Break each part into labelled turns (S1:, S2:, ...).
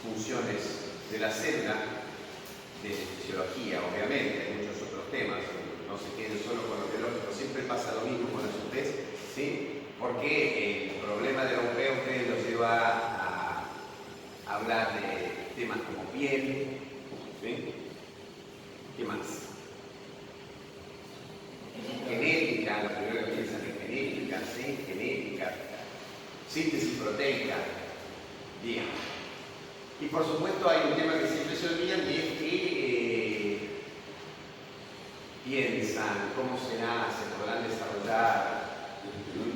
S1: funciones de la célula, de fisiología, obviamente, hay muchos otros temas, no se queden solo con lo biológico, siempre pasa lo mismo con los test, ¿sí? Porque el problema de la UP ustedes los lleva a hablar de temas como piel, ¿sí? ¿Qué más? Genética, lo primero que piensan es genética, ¿sí? Genética, síntesis proteica, bien. Y por supuesto hay un tema que siempre se olvidan y es que piensan cómo se nace, podrán desarrollar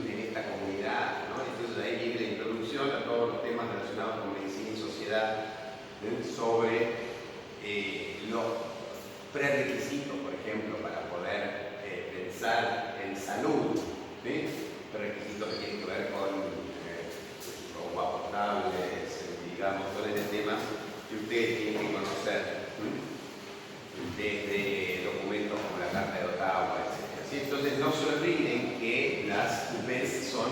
S1: en esta comunidad, ¿no? Entonces ahí viene la introducción a todos los temas relacionados con medicina y sociedad, sobre los prerequisitos, por ejemplo, para poder pensar en salud, ¿sí? Prerequisitos que tienen que ver con agua potable, digamos, todo ese tema que ustedes tienen que conocer, desde documentos como la Carta de Ottawa, etc. ¿Sí? Entonces no se olviden que las UPs son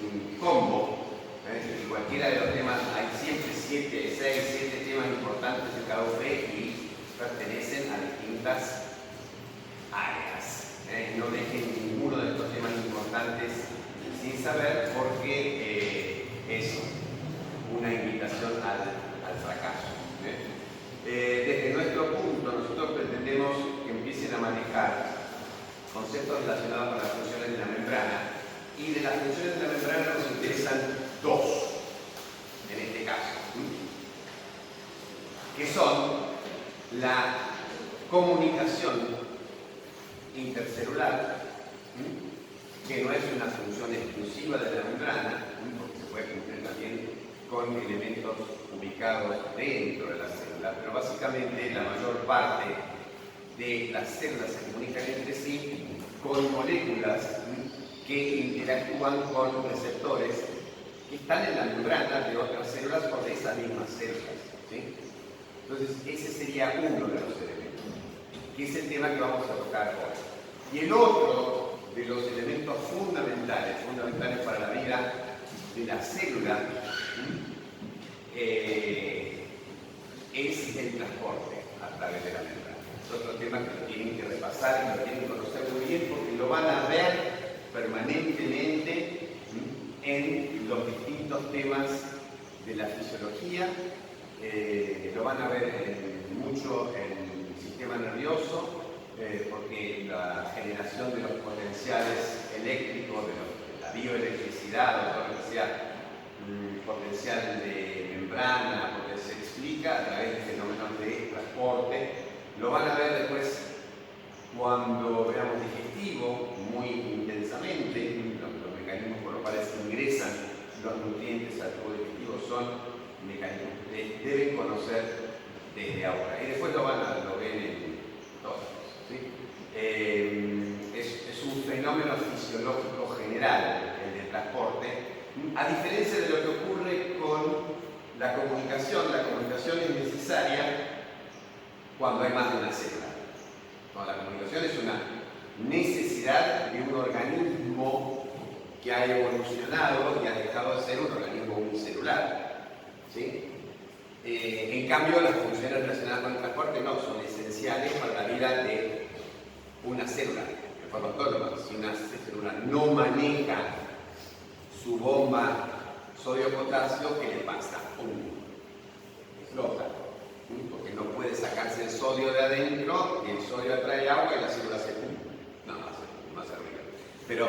S1: un combo, y cualquiera de los temas, hay siempre 7 temas importantes en cada UP y pertenecen a distintas áreas. No dejen ninguno de estos temas importantes sin saber, porque es una invitación al fracaso. Desde nuestro punto, nosotros pretendemos que empiecen a manejar conceptos relacionados con las funciones de la membrana, y de las funciones de la membrana nos interesan dos, en este caso, que son la comunicación intercelular, que no es una función exclusiva de la membrana, porque se puede cumplir también con elementos ubicados dentro de la célula, pero básicamente la mayor parte de las células se comunican entre sí con moléculas que interactúan con receptores que están en la membrana de otras células o de esas mismas células, ¿sí? Entonces ese sería uno de los elementos, que es el tema que vamos a tocar hoy. Y el otro de los elementos fundamentales para la vida de la célula, es el transporte a través de la membrana. Es otro tema que lo tienen que repasar y lo tienen que conocer muy bien, porque lo van a ver permanentemente en los distintos temas de la fisiología, lo van a ver mucho en el sistema nervioso, porque la generación de los potenciales eléctricos, de la bioelectricidad, o todo lo que sea potencial de membrana, porque se explica a través de fenómenos de transporte. Lo van a ver después cuando veamos digestivo muy intensamente. Los mecanismos por los cuales ingresan los nutrientes al tubo digestivo son mecanismos que deben conocer desde ahora. Y después lo ven en todos. ¿Sí? Es un fenómeno fisiológico general el del transporte, a diferencia de lo que ocurre con la comunicación es necesaria cuando hay más de una célula. Cuando la comunicación es una necesidad de un organismo que ha evolucionado y ha dejado de ser un organismo unicelular, ¿sí? En cambio, las funciones relacionadas con el transporte no son esenciales para la vida de una célula de forma autónoma. Si una célula no maneja su bomba sodio-potasio, ¿qué le pasa? Explota, porque no puede sacarse el sodio de adentro, y el sodio atrae agua y la célula se más arriba. Pero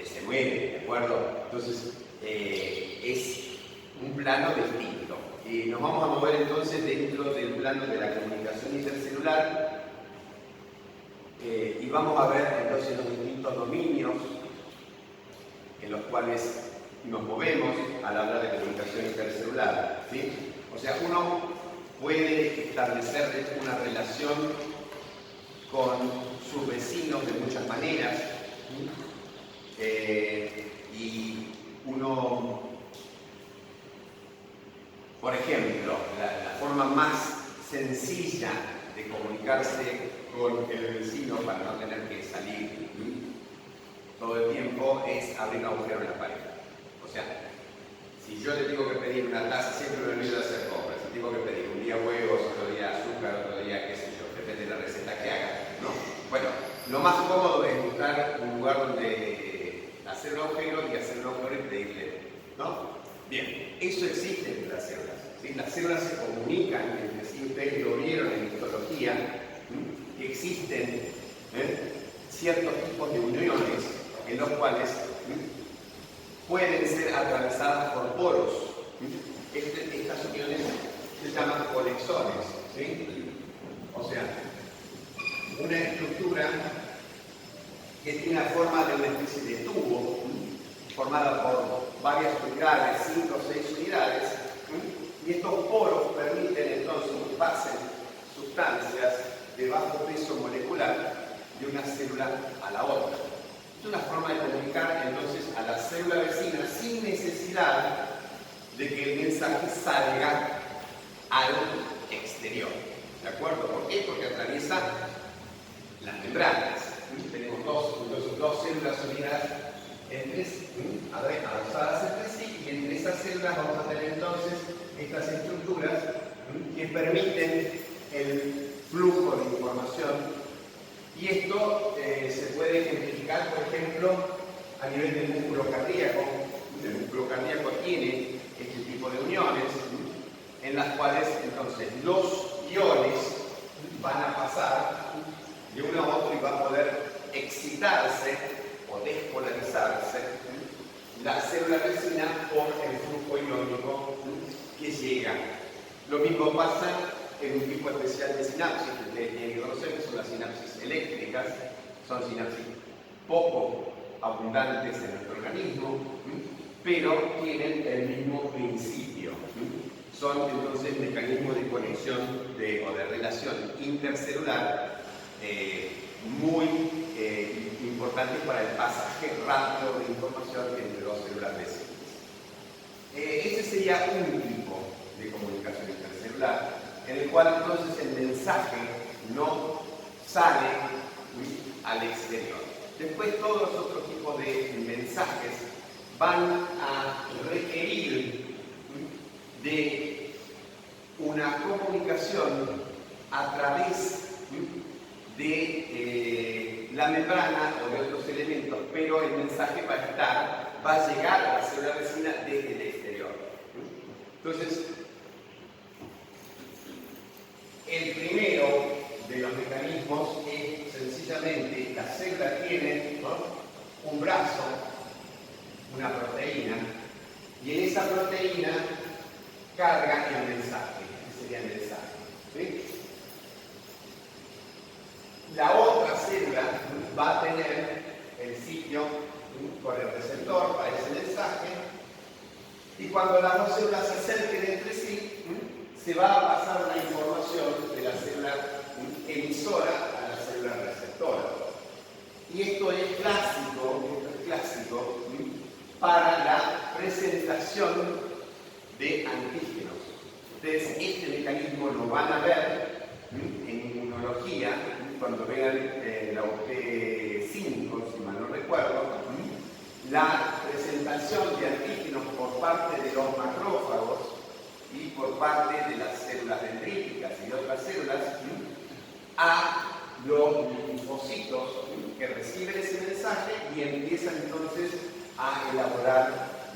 S1: se mueve, ¿de acuerdo? Entonces, es un plano distinto. Y nos vamos a mover entonces dentro del plano de la comunicación intercelular, y vamos a ver entonces los distintos dominios en los cuales nos movemos al hablar de comunicación intercelular, ¿sí? O sea, uno puede establecer una relación con sus vecinos de muchas maneras, y uno, por ejemplo, la forma más sencilla de comunicarse con el vecino para no tener que salir todo el tiempo es abrir un agujero en la pared. O sea, si yo le tengo que pedir una taza, siempre me olvido de hacer compras. tengo que pedir un día huevos, otro día azúcar, otro día qué sé yo, depende de la receta que haga, ¿no? Bueno, lo más cómodo es buscar un lugar donde hacer un agujero y hacer un agujero y pedirle, ¿no? Bien, eso existe entre las células, ¿sí? Las células se comunican entre sí, ustedes lo vieron en histología, que existen ciertos tipos de uniones en los cuales pueden ser atravesadas por poros. Estas uniones se llaman conexones, ¿sí? O sea, una estructura que tiene la forma de una especie de tubo, formada por varias unidades, 5 o 6 unidades, y estos poros permiten entonces que pasen sustancias de bajo peso molecular de una célula a la otra. Es una forma de comunicar entonces a la célula vecina sin necesidad de que el mensaje salga al exterior. ¿De acuerdo? ¿Por qué? Porque atraviesa las membranas. Tenemos dos células unidas adosadas entre sí, y entre esas células vamos a tener entonces estas estructuras que permiten el flujo de información. Y esto se puede ejemplificar, por ejemplo, a nivel del músculo cardíaco. El músculo cardíaco tiene este tipo de uniones en las cuales entonces los iones van a pasar de uno a otro y va a poder excitarse o despolarizarse la célula vecina por el flujo iónico que llega. Lo mismo pasa en un tipo especial de sinapsis que ustedes tienen que conocer, que son las sinapsis eléctricas. Son sinapsis poco abundantes en nuestro organismo, pero tienen el mismo principio. Son entonces mecanismos de conexión o de relación intercelular muy importantes para el pasaje rápido de información entre dos células vecinas. Ese sería un tipo de comunicación intercelular, en el cual entonces el mensaje no sale al exterior. Después todos los otros tipos de mensajes van a requerir de una comunicación a través de la membrana o de otros elementos, pero el mensaje va a llegar a la célula vecina desde el exterior. Entonces, el primero de los mecanismos es sencillamente la célula tiene, ¿no?, un brazo, una proteína, y en esa proteína carga el mensaje. Ese sería el mensaje, ¿sí? La otra célula va a tener el sitio con el receptor para ese mensaje, y cuando las dos células se acerquen entre sí, se va a pasar la información de la célula emisora a la célula receptora. Y esto es clásico para la presentación de antígenos. Ustedes este mecanismo lo van a ver en inmunología cuando vean la UT5, si mal no recuerdo, la presentación de antígenos por parte de los macrófagos y por parte de las células dendríticas y de otras células a los linfocitos que reciben ese mensaje y empiezan entonces a elaborar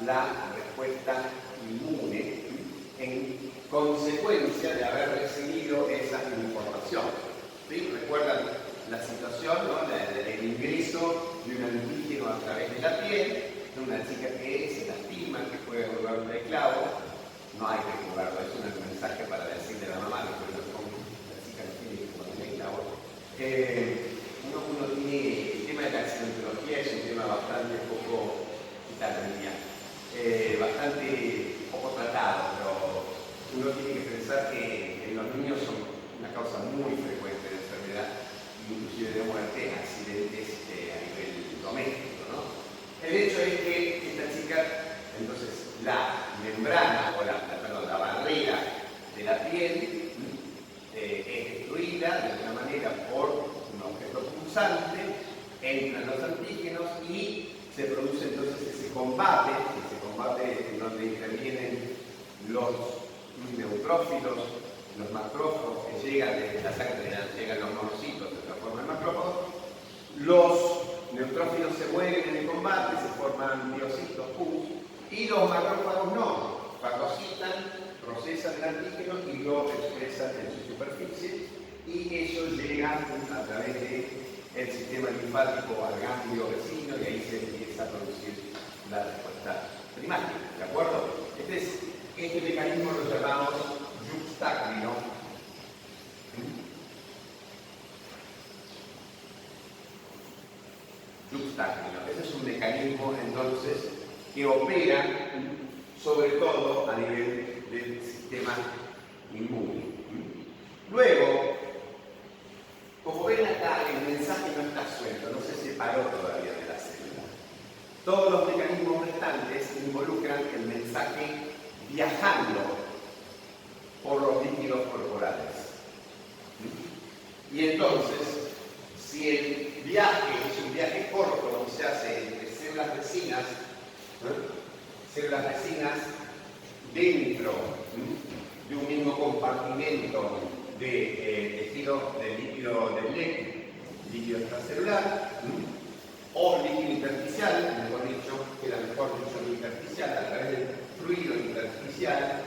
S1: la respuesta inmune en consecuencia de haber recibido esa información. ¿Sí? ¿Recuerdan la situación, ¿no?, del ingreso de un antígeno a través de la piel, de una chica que se lastima, que puede jugar un clavo? No hay que jugarlo, es un mensaje para decirle a la mamá, pero la chica no tiene que jugar un clavo. Uno tiene, el tema de la accidentología es un tema bastante poco, bastante poco tratado, pero uno tiene que pensar que en los niños son una causa muy frecuente de enfermedad, inclusive de muerte, accidentes a nivel doméstico, ¿no? El hecho es que esta chica, entonces, la membrana o la barrera de la piel es destruida de alguna manera por un objeto pulsante, entran los antígenos y se produce entonces ese combate en donde intervienen los neutrófilos, los macrófagos que llegan desde la sangre, llegan los monocitos, se transforman en macrófagos. Los neutrófilos se mueven en el combate, se forman biocitos, pus, y los macrófagos no, fagocitan, procesan el antígeno y lo expresan en su superficie, y eso llega a través del sistema linfático al ganglio vecino, y ahí se empieza a producir la respuesta primaria, ¿de acuerdo? Este mecanismo lo llamamos yuxtáclino. Yuxtáclino. Ese es un mecanismo entonces que opera sobre todo a nivel del sistema inmune. Luego, como ven acá, el mensaje no está suelto, no se separó todavía de la célula. Todos los mecanismos restantes involucran el mensaje viajando por los líquidos corporales. Y entonces, si el viaje es un viaje corto y se hace entre células vecinas dentro de un mismo compartimento de tejido de líquido del LEC, líquido extracelular, o líquido intersticial, mejor dicho, queda mejor dicho intersticial, a través del fluido intersticial.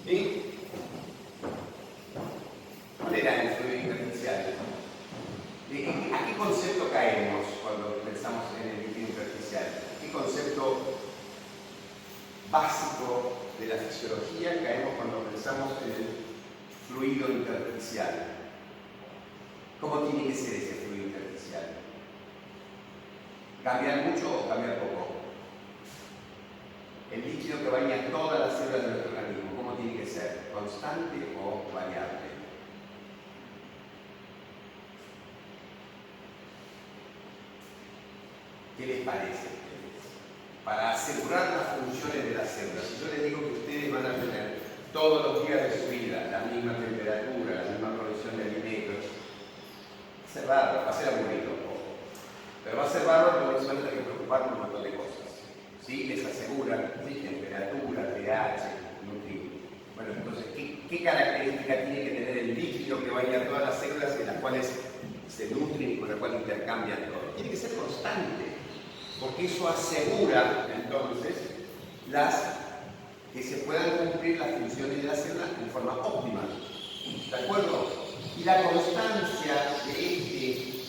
S1: ¿Sí? ¿Cuál era el fluido intersticial? ¿A qué concepto caemos cuando pensamos en el líquido intersticial? ¿Qué concepto básico de la fisiología caemos cuando pensamos en el fluido intersticial? ¿Cómo tiene que ser ese fluido intersticial? ¿Cambiar mucho o cambiar poco? El líquido que baña todas las células de nuestro organismo, ¿cómo tiene que ser? ¿Constante o variable? ¿Qué les parece? Para asegurar las funciones de las células, si yo les digo que ustedes van a tener todos los días de su vida la misma temperatura, la misma producción de alimentos, va a ser bárbaro, va a ser aburrido un poco, pero va a ser bárbaro porque se van a tener que preocupar por un montón de cosas. ¿Sí? Les aseguran, ¿sí? Temperatura, pH, nutrientes. Bueno, entonces, ¿qué característica tiene que tener el líquido que baña todas las células en las cuales se nutren y con las cuales intercambian todo? Tiene que ser constante, porque eso asegura entonces que se puedan cumplir las funciones de la célula en forma óptima. ¿De acuerdo? Y la constancia de este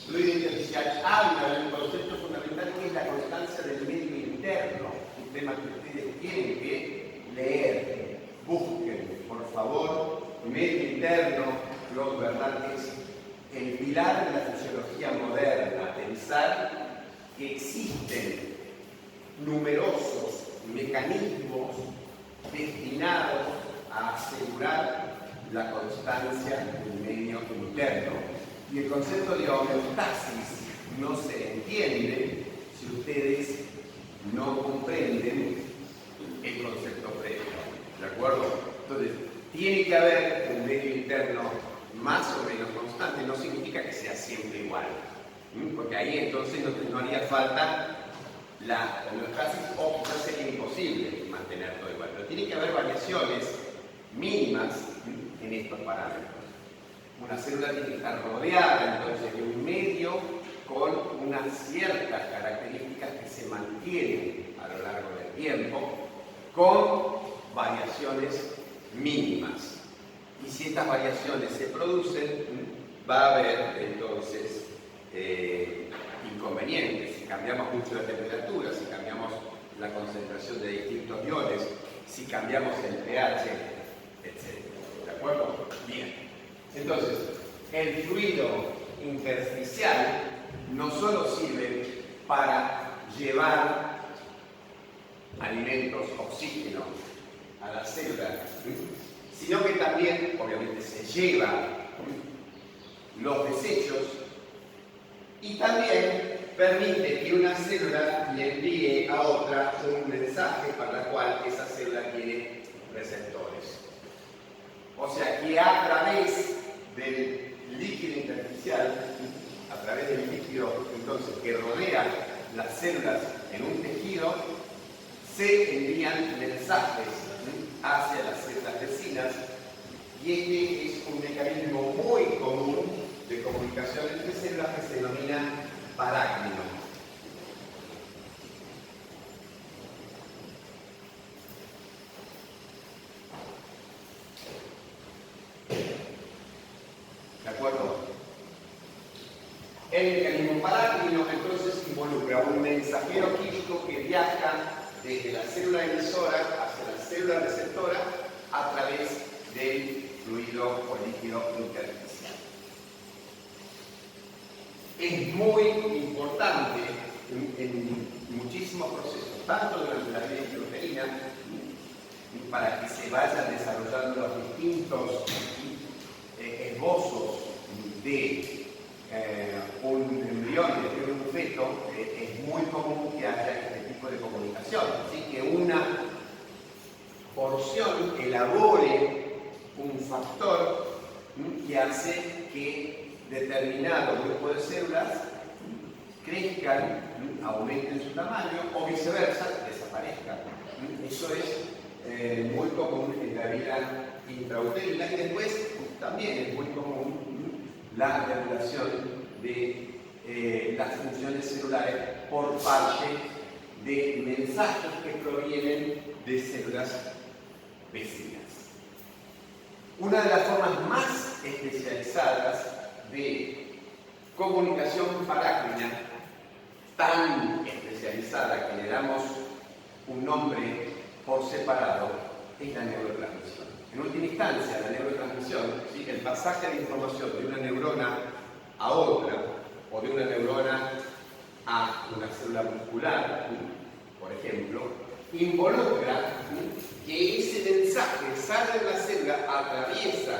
S1: fluido intersticial habla de un concepto fundamental que es la constancia del medio interno, un tema que ustedes tienen que leer. Busquen, por favor, medio interno, Claude Bernard es el pilar de la fisiología moderna, pensar que existen numerosos mecanismos destinados a asegurar la constancia del medio interno. Y el concepto de homeostasis no se entiende si ustedes no comprenden el concepto previo. ¿De acuerdo? Entonces, tiene que haber un medio interno más o menos constante, no significa que sea siempre igual. Porque ahí entonces no haría falta la homeostasis o quizás sería imposible mantener todo igual. Pero tiene que haber variaciones mínimas en estos parámetros. Una célula tiene que estar rodeada entonces de un medio con unas ciertas características que se mantienen a lo largo del tiempo, con variaciones mínimas. Y si estas variaciones se producen, va a haber entonces inconvenientes. Si cambiamos mucho la temperatura, si cambiamos la concentración de distintos iones, si cambiamos el pH, etc. ¿De acuerdo? Bien. Entonces, el fluido intersticial no solo sirve para llevar alimentos, oxígeno a las células, sino que también, obviamente, se lleva los desechos y también permite que una célula le envíe a otra un mensaje para el cual esa célula tiene receptores. O sea, que a través del líquido intersticial, a través del líquido entonces que rodea las células en un tejido, se envían mensajes hacia las células vecinas, y este es un mecanismo muy común de comunicación entre células que se denomina parácnino. ¿De acuerdo? El mecanismo parácnino entonces involucra un mensajero químico que viaja desde la célula emisora hacia la célula receptora a través del fluido o líquido intersticial. Es muy importante en muchísimos procesos, tanto durante la vida intrauterina, para que se vayan desarrollando los distintos esbozos de un embrión y después de un feto, es muy común que haya este tipo de comunicación. Así que una porción elabore un factor que hace que determinado grupo de células crezcan, aumenten su tamaño o viceversa, desaparezcan. Eso es muy común en la vida intrauterina, y después también es muy común la regulación de las funciones celulares por parte de mensajes que provienen de células vecinas. Una de las formas más especializadas de comunicación parácnina, tan especializada que le damos un nombre por separado, es la neurotransmisión. En última instancia, la neurotransmisión, ¿sí?, el pasaje de información de una neurona a otra, o de una neurona a una célula muscular, por ejemplo, involucra que ese mensaje sale de la célula, atraviesa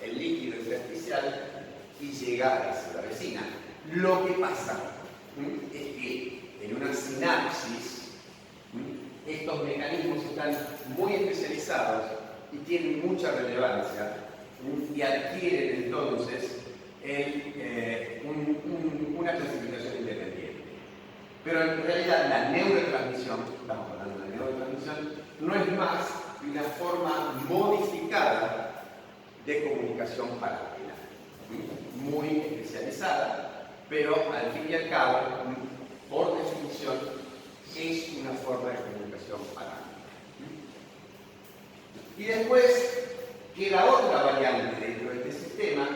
S1: el líquido intersticial y llega a la célula vecina. Lo que pasa es que en una sinapsis estos mecanismos están muy especializados y tienen mucha relevancia, y adquieren entonces una clasificación independiente. Pero en realidad la neurotransmisión, estamos hablando de la neurotransmisión, no es más que una forma modificada de comunicación parácnina, muy especializada, pero al fin y al cabo, por definición, es una forma de comunicación parácnina. Y después queda otra variante dentro de este sistema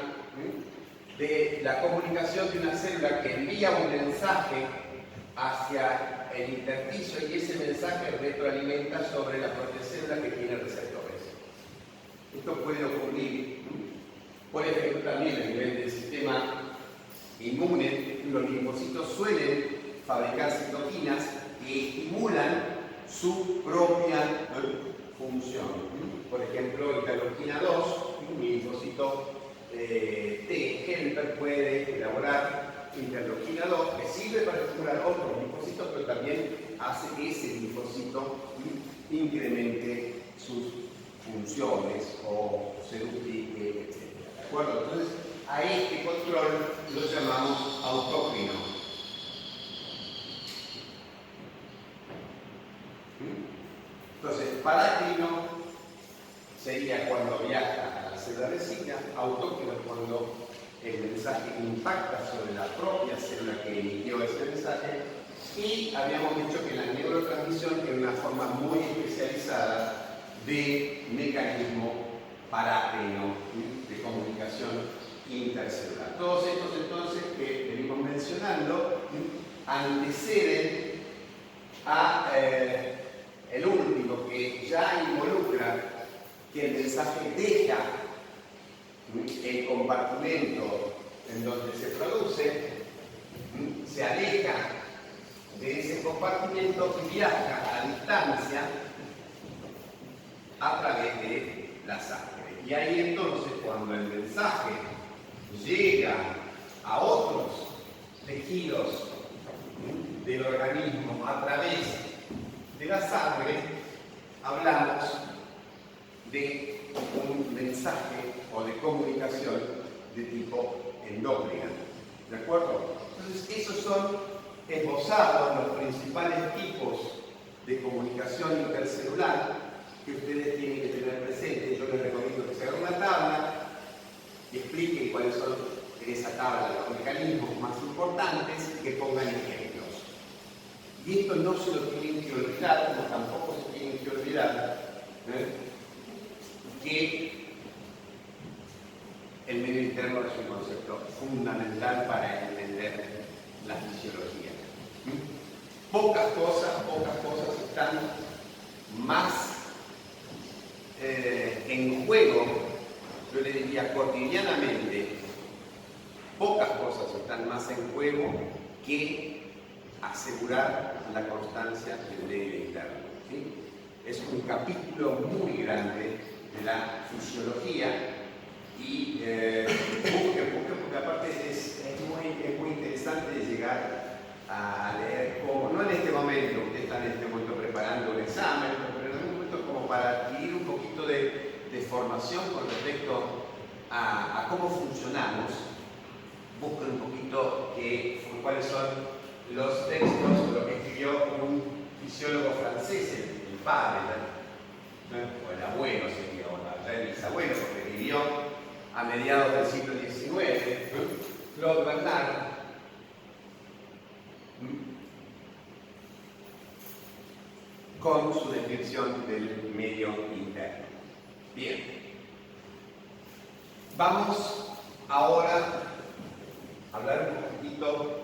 S1: de la comunicación de una célula que envía un mensaje hacia el intersticio, y ese mensaje retroalimenta sobre la propia célula que tiene receptores. Esto puede ocurrir, por ejemplo, también a nivel del sistema inmune. Los linfocitos suelen fabricar citoquinas que estimulan su propia función. Por ejemplo, interleuquina 2, un linfocito T helper puede elaborar interleuquina 2, que sirve para estimular otros linfocitos, pero también hace que ese linfocito incremente sus funciones o se duplique, etc. ¿De acuerdo? Entonces, a este control lo llamamos autócrino. Entonces, parácnino sería cuando viaja a la célula vecina, autócrino cuando el mensaje impacta sobre la propia célula que emitió ese mensaje, y habíamos dicho que la neurotransmisión es una forma muy especializada de mecanismo parácnino de comunicación intercelular. Todos estos entonces que venimos mencionando anteceden a el último, que ya involucra que el mensaje deja el compartimento en donde se produce, se aleja de ese compartimento y viaja a distancia a través de la sangre. Y ahí entonces, cuando el mensaje llega a otros tejidos del organismo a través de la sangre, hablamos de un mensaje o de comunicación de tipo endócrina. ¿De acuerdo? Entonces, esos son esbozados los principales tipos de comunicación intercelular que ustedes tienen que tener presente. Yo les recomiendo que se hagan una tabla y expliquen cuáles son en esa tabla los mecanismos más importantes y que pongan ejemplos. Y esto no se lo tienen que olvidar, como tampoco se tienen que olvidar que el medio interno es un concepto fundamental para entender la fisiología. Pocas cosas están más en juego, yo le diría cotidianamente, pocas cosas están más en juego que asegurar la constancia del medio interno. ¿Sí? Es un capítulo muy grande de la fisiología y busquen, porque aparte es muy interesante llegar a leer, como, no en este momento, ustedes están en este momento preparando un examen, pero en algún momento como para adquirir un poquito de formación con respecto a cómo funcionamos, busquen un poquito cuáles son los textos, lo que escribió un fisiólogo francés, el padre, o el abuelo, sería, o el bisabuelo, porque vivió a mediados del siglo XIX, Claude Bernard, con su descripción del medio interno. Bien, vamos ahora a hablar un poquitito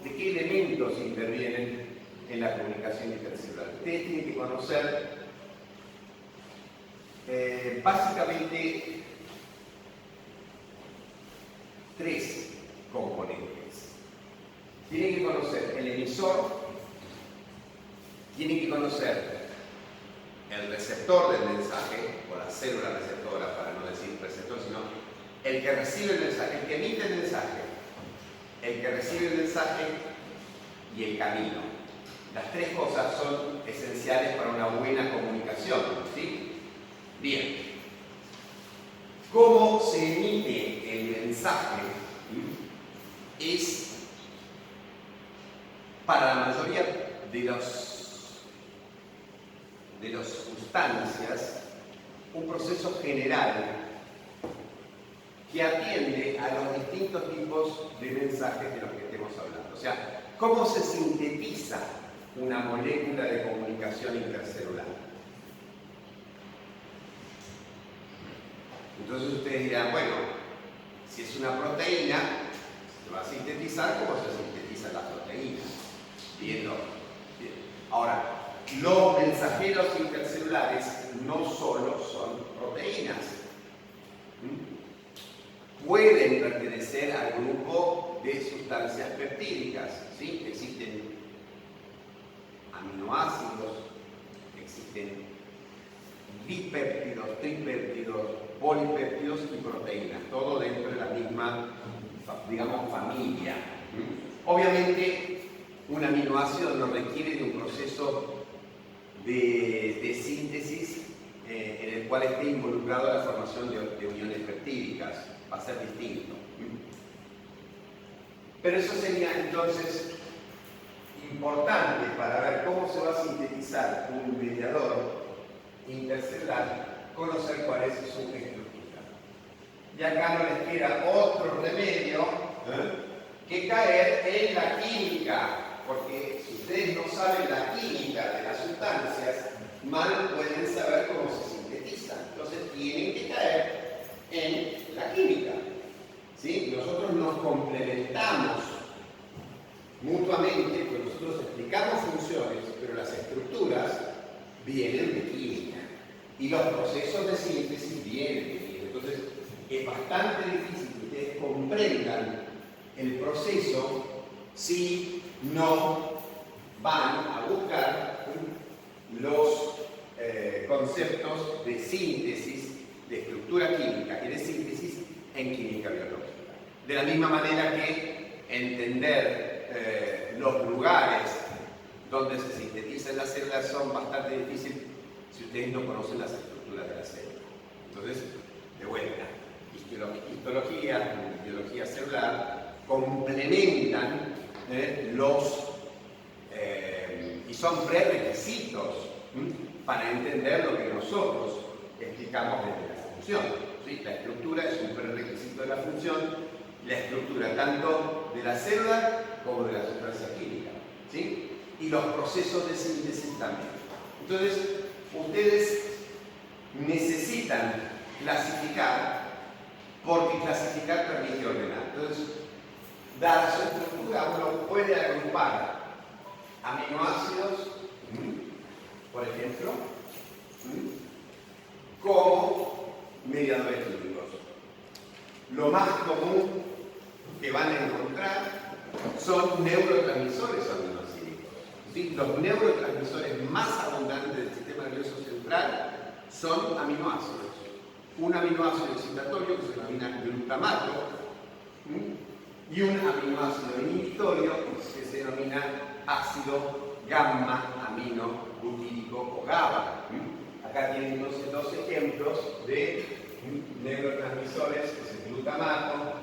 S1: de qué elementos intervienen en la comunicación intercelular. Ustedes tienen que conocer básicamente tres componentes. Tienen que conocer el emisor, tienen que conocer el receptor del mensaje, o la célula receptora, para no decir receptor, sino el que recibe el mensaje, el que emite el mensaje, el que recibe el mensaje y el camino. Las tres cosas son esenciales para una buena comunicación, ¿sí? Bien, ¿cómo se emite el mensaje? Es, para la mayoría de las sustancias, un proceso general que atiende a los distintos tipos de mensajes de los que estemos hablando. O sea, ¿cómo se sintetiza una molécula de comunicación intercelular? Entonces ustedes dirán, bueno, si es una proteína, se va a sintetizar como se sintetizan las proteínas. Bien. Ahora, los mensajeros intercelulares no solo son proteínas. Pueden pertenecer al grupo de sustancias peptídicas, ¿sí? Existen aminoácidos, existen dipéptidos, tripéptidos, polipéptidos y proteínas, todo dentro de la misma, digamos, familia. Obviamente, un aminoácido no requiere de un proceso de síntesis en el cual esté involucrado la formación de uniones peptídicas, va a ser distinto. Pero eso sería entonces importante para ver cómo se va a sintetizar un mediador intercelular, conocer cuál es su estructura. Y acá no les queda otro remedio que caer en la química, porque si ustedes no saben la química de las sustancias, mal pueden saber cómo se sintetizan. Entonces tienen que caer en la química. ¿Sí? Nosotros nos complementamos mutuamente, pues nosotros explicamos funciones, pero las estructuras vienen de química y los procesos de síntesis vienen de química. Entonces es bastante difícil que ustedes comprendan el proceso si no van a buscar los conceptos de síntesis, de estructura química y de síntesis en química biológica. De la misma manera que entender los lugares donde se sintetizan las células son bastante difíciles si ustedes no conocen las estructuras de la célula. Entonces, de vuelta, histología, biología celular complementan los son prerequisitos para entender lo que nosotros explicamos desde la función. ¿Sí? La estructura es un prerequisito de la función, la estructura tanto de la célula como de la sustancia química. ¿Sí? Y los procesos de síntesis también. Entonces, ustedes necesitan clasificar, porque clasificar permite ordenar. Entonces, dada su estructura, uno puede agrupar aminoácidos, por ejemplo, como mediadores químicos. Lo más común que van a encontrar son neurotransmisores aminoácidos. ¿Sí? Los neurotransmisores más abundantes del sistema nervioso central son aminoácidos. Un aminoácido excitatorio que se denomina glutamato y un aminoácido inhibitorio que se denomina ácido gamma amino butírico o GABA. Acá tienen entonces dos ejemplos de neurotransmisores, que es el glutamato,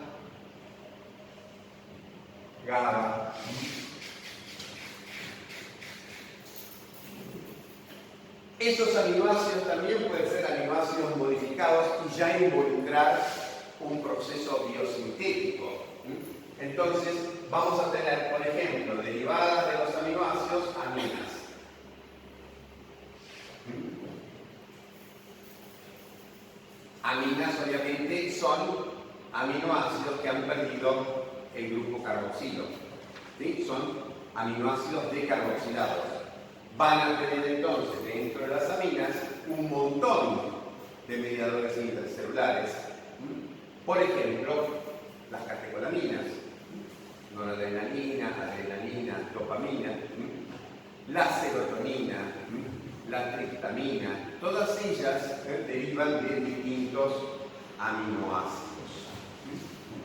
S1: GABA. Esos aminoácidos también pueden ser aminoácidos modificados y ya involucrar un proceso biosintético. Entonces, vamos a tener, por ejemplo, derivadas de los aminoácidos, aminas. Aminas, obviamente, son aminoácidos que han perdido el grupo carboxilo. ¿Sí? Son aminoácidos decarboxilados. Van a tener entonces dentro de las aminas un montón de mediadores intercelulares. Por ejemplo, las catecolaminas, noradrenalina, adrenalina, dopamina, la serotonina, la triptamina, todas ellas derivan de distintos aminoácidos.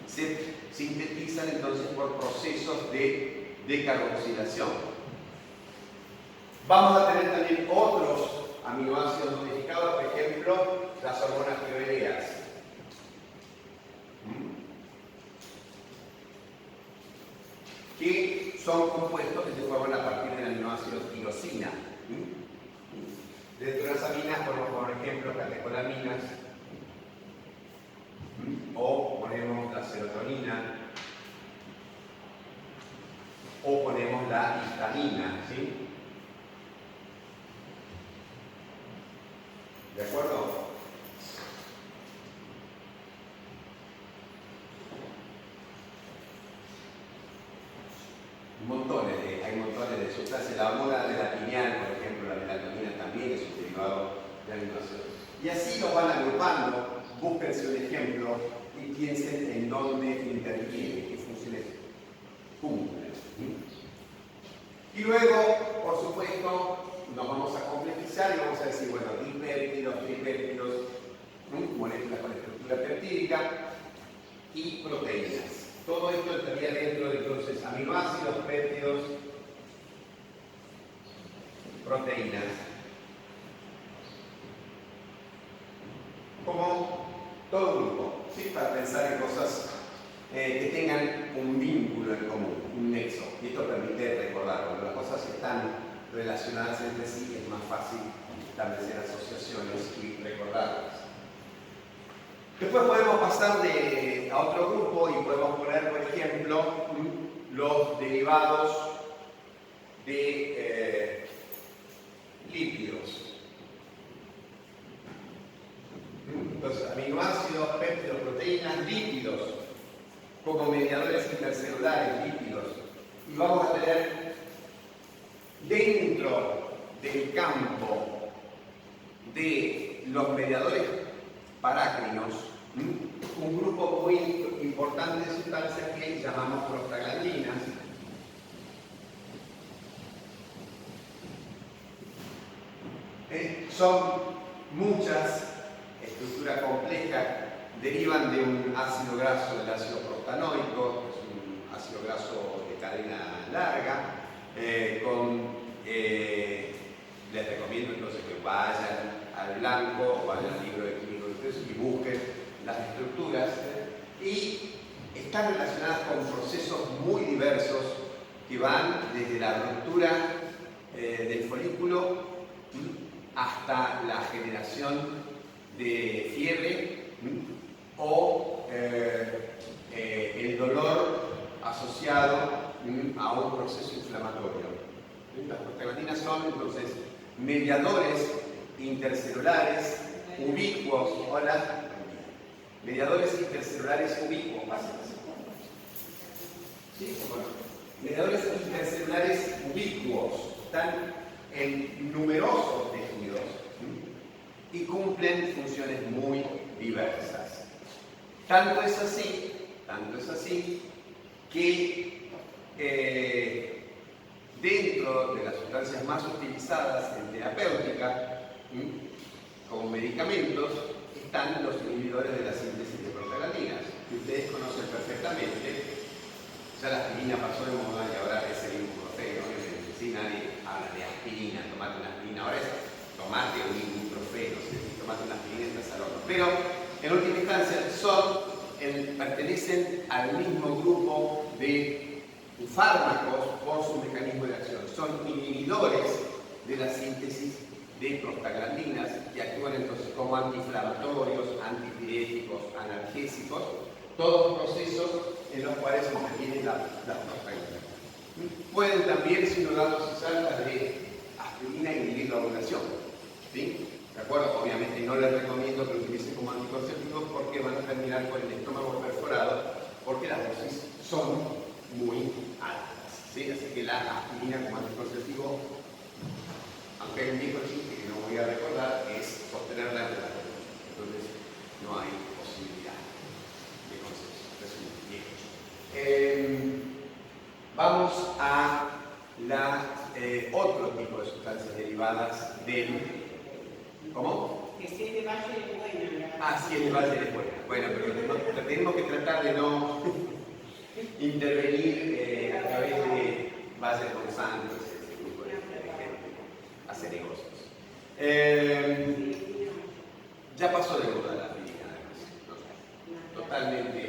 S1: Se sintetizan entonces por procesos de decarboxilación. Vamos a tener también otros aminoácidos modificados, por ejemplo, las hormonas tiroideas. Que son compuestos que se forman a partir del aminoácido tirosina. Dentro de las aminas ponemos, por ejemplo, catecolaminas, o ponemos la serotonina, o ponemos la histamina, ¿sí? ¿De acuerdo? Hay montones de sustancias. La hormona de la pineal, por ejemplo, la melatonina también es un derivado de aminoácidos. Y así los van agrupando, búsquense un ejemplo y piensen en dónde interviene, qué funciones cumplen. Y luego, por supuesto, nos vamos a complejizar y vamos a decir, bueno, dipéptidos, tripéptidos, moléculas con estructura peptídica y proteínas. Todo esto estaría dentro de entonces aminoácidos, péptidos, proteínas. Como todo grupo, ¿sí? Para pensar en cosas que tengan un vínculo en común, un nexo. Y esto permite recordar, cuando las cosas están relacionadas entre sí, es más fácil establecer asociaciones y recordarlas. Después podemos pasar a otro grupo y podemos poner, por ejemplo, los derivados de lípidos. Entonces, aminoácidos, péptidos, proteínas, lípidos, como mediadores intercelulares, lípidos. Y vamos a tener dentro del campo de los mediadores parácrinos un grupo muy importante de sustancias que llamamos prostaglandinas. Son muchas, estructura compleja, derivan de un ácido graso, del ácido prostanoico, que es un ácido graso de cadena larga, les recomiendo entonces que vayan al blanco o vayan al libro de químico y busquen las estructuras y están relacionadas con procesos muy diversos que van desde la ruptura del folículo hasta la generación de fiebre o el dolor asociado a un proceso inflamatorio. Las prostaglandinas son entonces mediadores intercelulares ubicuos. Hola. Mediadores intercelulares ubicuos. ¿Sí? Bueno, mediadores intercelulares ubicuos están en numerosos tejidos y cumplen funciones muy diversas. Tanto es así que dentro de las sustancias más utilizadas en terapéutica como medicamentos están los inhibidores de la síntesis de prostaglandinas, que ustedes conocen perfectamente. Ya la aspirina pasó de moda y ahora es el ibuprofeno. En medicina nadie habla de aspirina, tomate una aspirina, ahora es tomate un ibuprofeno, tomate una aspirina y estás al horno. Pero en última instancia pertenecen al mismo grupo de fármacos por su mecanismo de acción. Son inhibidores de la síntesis de prostaglandinas que actúan entonces como antiinflamatorios, antipiréticos, analgésicos, todos procesos en los cuales se intervienen las prostaglandinas. Pueden también, si no damos altas de aspirina, inhibir la ovulación. ¿Sí? ¿De acuerdo? Obviamente no les recomiendo que lo utilicen como anticonceptivos porque van a terminar con el estómago perforado, porque las dosis son muy altas. ¿Sí? Así que la aspirina como anticonceptivo, aunque hay un viejo chiste que no voy a recordar, es sostenerla entre las dos. Entonces no hay posibilidad de concepción. Es un viejo chiste. Vamos a otro tipo de sustancias derivadas del... ¿Cómo?
S2: Que si es de Valle de Buena.
S1: Ah, sí, es de Valle de Buena. Bueno, pero tenemos que tratar de no intervenir a través de Valle de Monsanto, ese grupo de gente que hace negocios. Ya pasó de moda la aspirina, ¿no? Totalmente.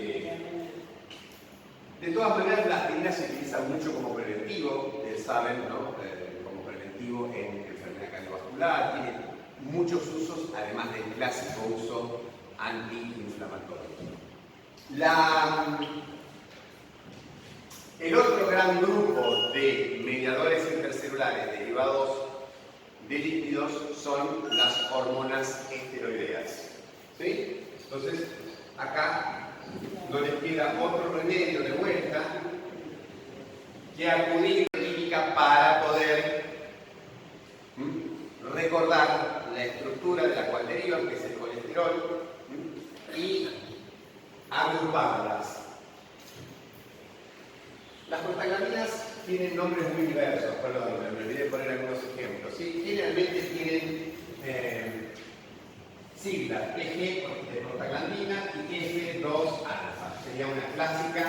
S1: De todas maneras, la aspirina se utiliza mucho como preventivo, ustedes saben, ¿no? Como preventivo en enfermedad cardiovascular, tiene muchos usos, además del clásico uso antiinflamatorio. El otro gran grupo de mediadores intercelulares derivados de lípidos son las hormonas esteroideas. ¿Sí? Entonces, acá no les queda otro remedio de vuelta que acudir a la química para poder recordar la estructura de la cual derivan, que es el colesterol, y agruparlas. Las prostaglandinas tienen nombres muy diversos, perdón, me olvidé poner algunos ejemplos. ¿Sí? Generalmente tienen siglas, EG de prostaglandina y EG2-alfa. Sería una clásica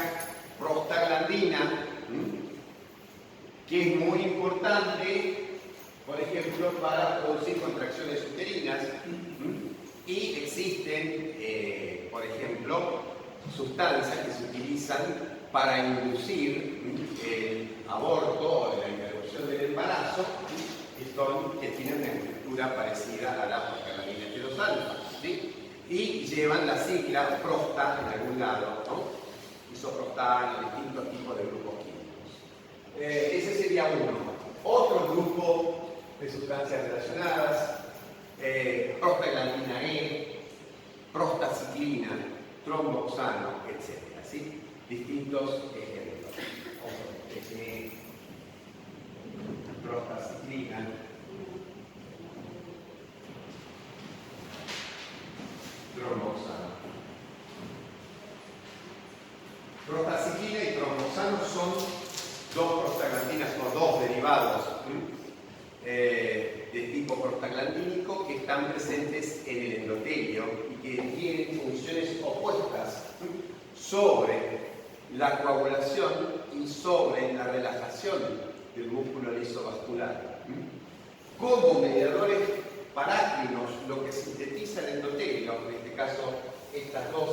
S1: prostaglandina, que es muy importante, por ejemplo, para producir contracciones uterinas. Y existen, por ejemplo, sustancias que se utilizan para inducir el aborto o la interrupción del embarazo, que tienen una estructura parecida a la prostaglandina EG2-alfa, ¿sí? Y llevan la sigla prosta en algún lado, ¿no? Isoprostano, distintos tipos de grupos químicos. Ese sería uno. Otro grupo de sustancias relacionadas, prostaglandina E, prostaciclina, tromboxano, etc. ¿Sí? Distintos ejemplos. Prostaciclina, tromboxano. Prostaciclina y tromboxano son dos prostaglandinas o dos derivados de tipo prostaglandínico que están presentes en el endotelio y que tienen funciones opuestas sobre la coagulación y sobre la relajación del músculo liso vascular. Como mediadores parácrinos, lo que sintetiza el endotelio, en este caso estas dos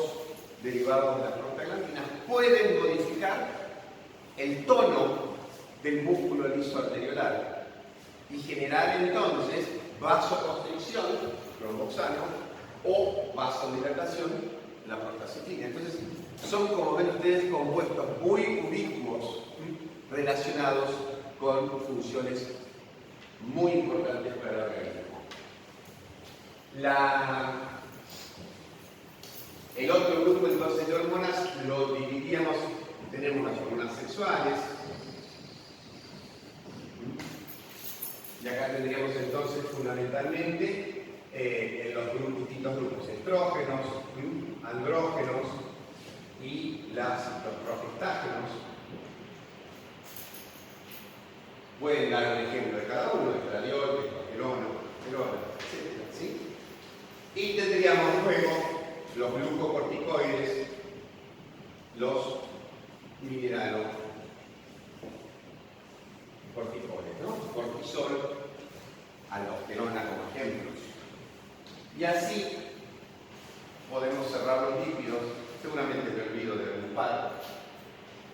S1: derivados de las prostaglandinas, pueden modificar el tono del músculo liso arteriolar y generar entonces vasoconstricción, tromboxano, o vasodilatación, la prostacyclina. Entonces, son, como ven ustedes, compuestos muy ubicuos relacionados con funciones muy importantes para el organismo. El otro grupo entonces de hormonas lo dividíamos, tenemos las hormonas sexuales, y acá tendríamos entonces fundamentalmente los distintos grupos, estrógenos, andrógenos y los progestágenos. Pueden dar un ejemplo de cada uno, estradiol, testosterona, etc. ¿Sí? Y tendríamos luego los glucocorticoides, los mineralocorticoides, ¿no? Cortisol, aldosterona como ejemplos. Y así podemos cerrar los lípidos, seguramente me olvido de algún par.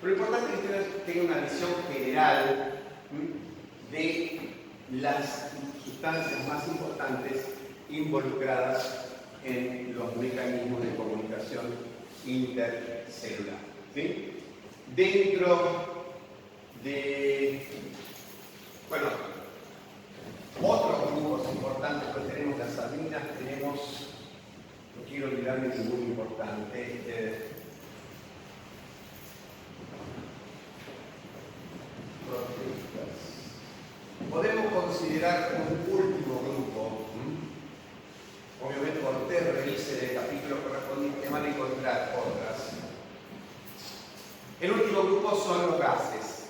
S1: Pero lo importante es que tenga una visión general de las sustancias más importantes involucradas en los mecanismos de comunicación intercelular. ¿Sí? Dentro de, bueno, otros grupos importantes, pues tenemos las aminas, tenemos, no quiero olvidarme de muy importante, podemos considerar un último grupo. Obviamente, cuando ustedes revisen el capítulo correspondiente van a encontrar otras. El último grupo son los gases.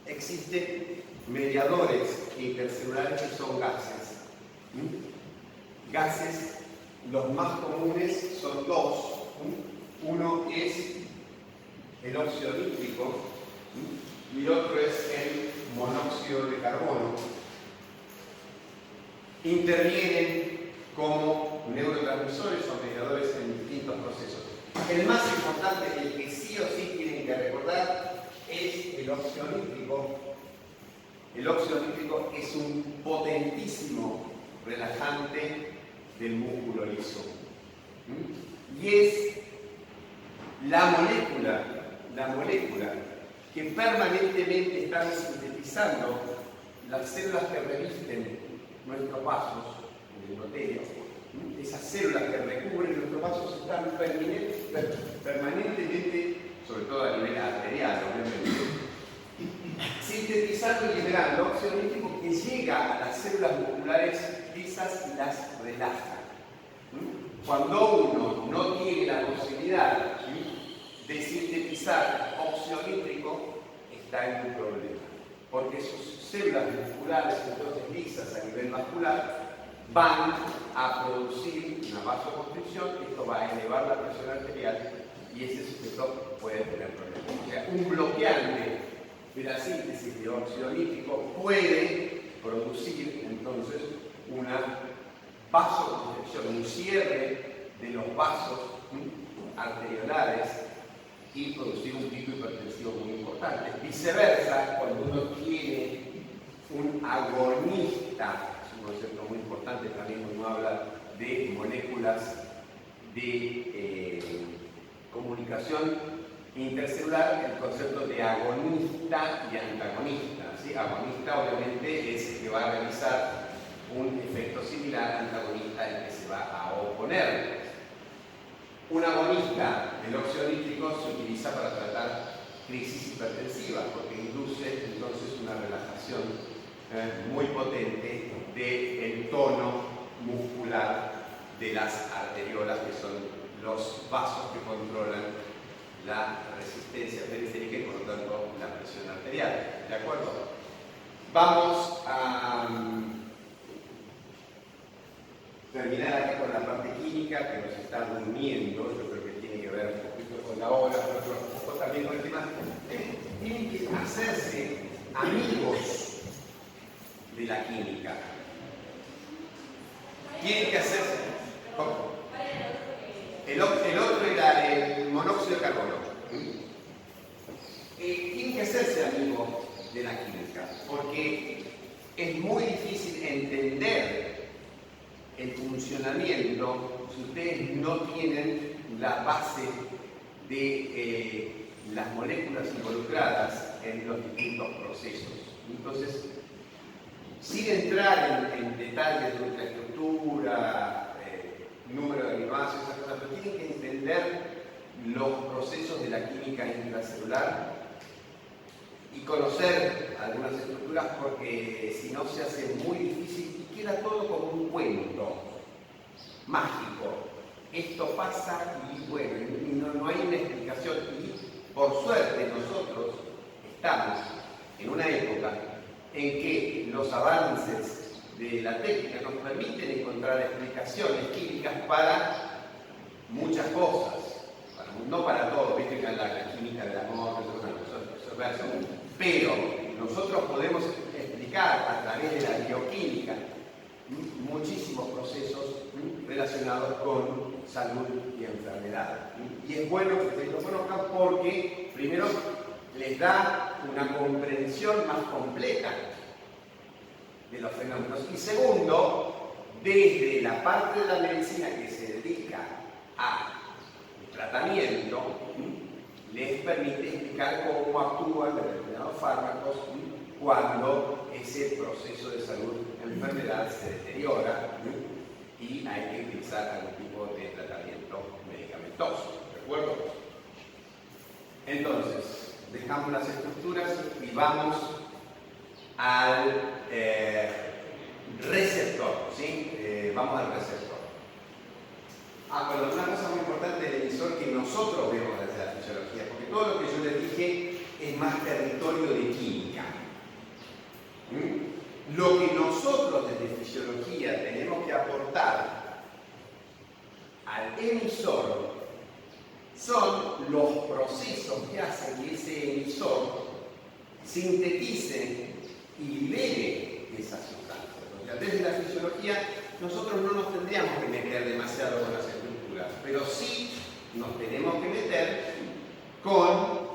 S1: Existen mediadores intercelulares que son gases. Gases, los más comunes son dos. Uno es el óxido nítrico y otro es el monóxido de carbono. Intervienen como neurotransmisores o mediadores en distintos procesos. El más importante, el que sí o sí tienen que recordar, es el óxido nítrico. El óxido nítrico es un potentísimo relajante del músculo liso. Y es la molécula que permanentemente están sintetizando las células que revisten nuestros vasos, el endotelio. Esas células que recubren nuestros vasos están permanentemente, sobre todo a nivel arterial, obviamente, sintetizando y liberando óxido nítrico que llega a las células musculares lisas y las relaja. Cuando uno no tiene la posibilidad de sintetizar óxido nítrico, está en un problema, porque sus células musculares, entonces lisas a nivel vascular, van a producir una vasoconstricción, esto va a elevar la presión arterial y ese sujeto puede tener problemas. O sea, un bloqueante de la síntesis de óxido nítrico puede producir entonces una vasoconstricción, un cierre de los vasos arteriolares y producir un pico hipertensivo muy importante. Viceversa, cuando uno tiene un agonista, es un concepto muy importante también cuando uno habla de moléculas de comunicación intercelular, el concepto de agonista y antagonista. ¿Sí? Agonista obviamente es el que va a realizar un efecto similar, antagonista el que se va a oponer. Un agonista del óxido nítrico se utiliza para tratar crisis hipertensivas porque induce entonces una relajación muy potente del tono muscular de las arteriolas, que son los vasos que controlan la resistencia periférica y por lo tanto la presión arterial. ¿De acuerdo? Vamos a terminar acá con la parte química que nos está durmiendo. Yo creo que tiene que ver un poquito con la hora, pero un poco también con el tema. Tienen que hacerse amigos de la química. Tienen que hacerse. ¿Cómo? El otro era el monóxido de carbono. Tienen que hacerse amigos de la química, porque es muy difícil entender el funcionamiento si ustedes no tienen la base de las moléculas involucradas en los distintos procesos. Entonces, sin entrar en detalles de ultraestructura, número de aminoácidos, esas cosas, pero tienen que entender los procesos de la química intracelular y conocer algunas estructuras, porque si no se hace muy difícil y queda todo como un cuento mágico. Esto pasa y bueno, no hay una explicación. Y por suerte nosotros estamos en una época en que los avances de la técnica nos permiten encontrar explicaciones químicas para muchas cosas, no para todo, viste que la química del amor, pero nosotros podemos explicar a través de la bioquímica muchísimos procesos relacionados con salud y enfermedad. Y es bueno que ustedes lo conozcan porque, primero, les da una comprensión más completa de los fenómenos. Y segundo, desde la parte de la medicina que se dedica al tratamiento, les permite explicar cómo actúan determinados fármacos cuando ese proceso de salud enfermedad se deteriora y hay que utilizar algún tipo de tratamiento medicamentoso. ¿De acuerdo? Entonces, dejamos las estructuras y vamos al receptor. ¿Sí? Vamos al receptor. Bueno, una cosa muy importante del emisor que nosotros vemos desde la fisiología, porque todo lo que yo les dije es más territorio de química. Lo que nosotros desde fisiología tenemos que aportar al emisor son los procesos que hacen que ese emisor sintetice y libere esas sustancias. Porque desde la fisiología nosotros no nos tendríamos que meter demasiado con las estructuras, pero sí nos tenemos que meter con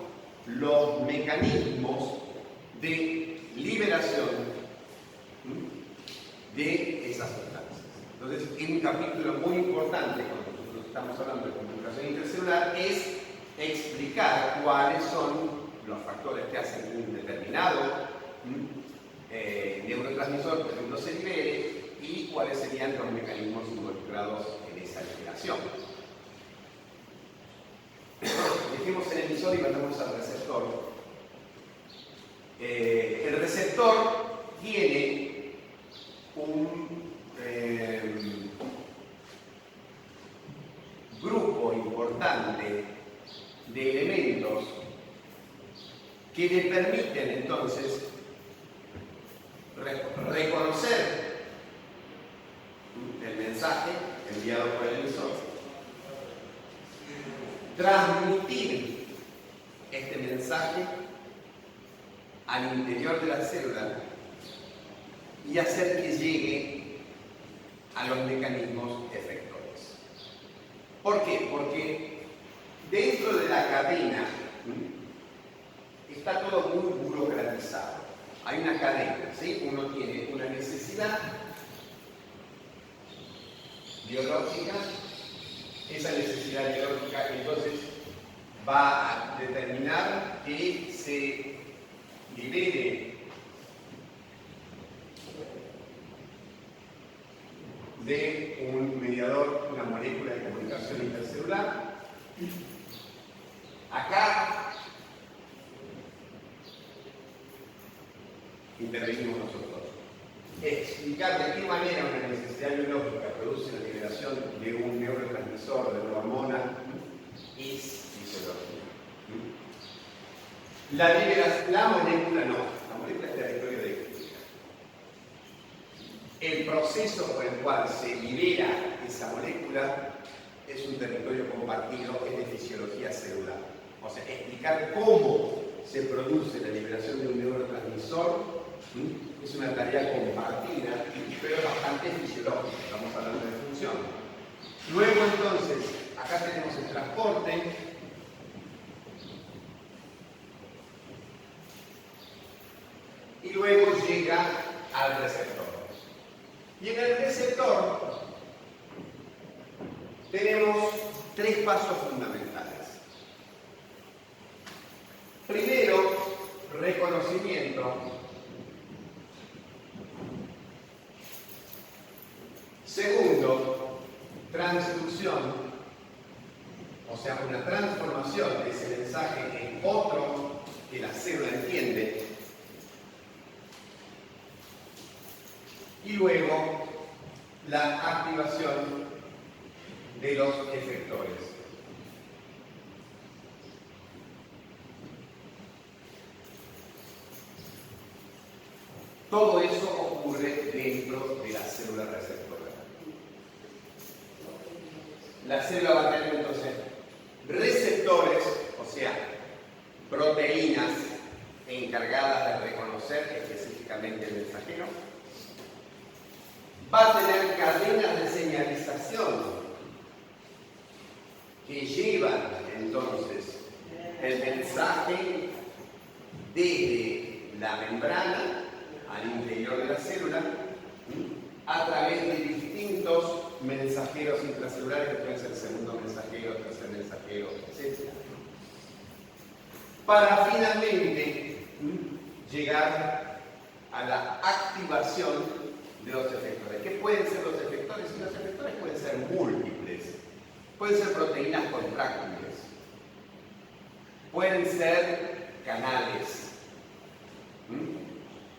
S1: los mecanismos de liberación de esas sustancias. Entonces, un capítulo muy importante cuando nosotros estamos hablando de comunicación intercelular es explicar cuáles son los factores que hacen que un determinado neurotransmisor, por ejemplo, se libere y cuáles serían los mecanismos involucrados en esa liberación. Dejemos el emisor y vayamos al receptor. El receptor tiene un grupo importante de elementos que le permiten entonces reconocer el mensaje enviado por el emisor, transmitir este mensaje al interior de la célula y hacer que llegue a los mecanismos efectores. ¿Por qué? Porque dentro de la cadena está todo muy burocratizado. Hay una cadena, ¿sí? Uno tiene una necesidad biológica, esa necesidad biológica entonces va a determinar que se libere de un mediador, una molécula de comunicación intercelular. Acá intervenimos nosotros. Explicar de qué manera una necesidad biológica produce la liberación de un neurotransmisor, de una hormona, es fisiología. La molécula no, la molécula es territorio de química. El proceso por el cual se libera esa molécula es un territorio compartido, es de fisiología celular. O sea, explicar cómo se produce la liberación de un neurotransmisor es una tarea compartida, pero bastante fisiológica. Estamos hablando de función. Luego, entonces, acá tenemos el transporte. Y luego llega al al receptor. Y en el receptor tenemos tres pasos fundamentales. Primero, reconocimiento. Segundo, transducción, o sea, una transformación de ese mensaje en otro que la célula entiende. Y luego, la activación de los efectores. Todo eso ocurre dentro de la célula receptora. La célula va a tener entonces receptores, o sea, proteínas encargadas de reconocer específicamente el mensajero. Va a tener cadenas de señalización que llevan entonces el mensaje desde la membrana al interior de la célula a través de distintos mensajeros intracelulares que pueden ser segundo mensajero, tercer mensajero, etc. Para finalmente llegar a la activación de los efectores. ¿Qué pueden ser los efectores? Y los efectores pueden ser múltiples. Pueden ser proteínas contráctiles. Pueden ser canales.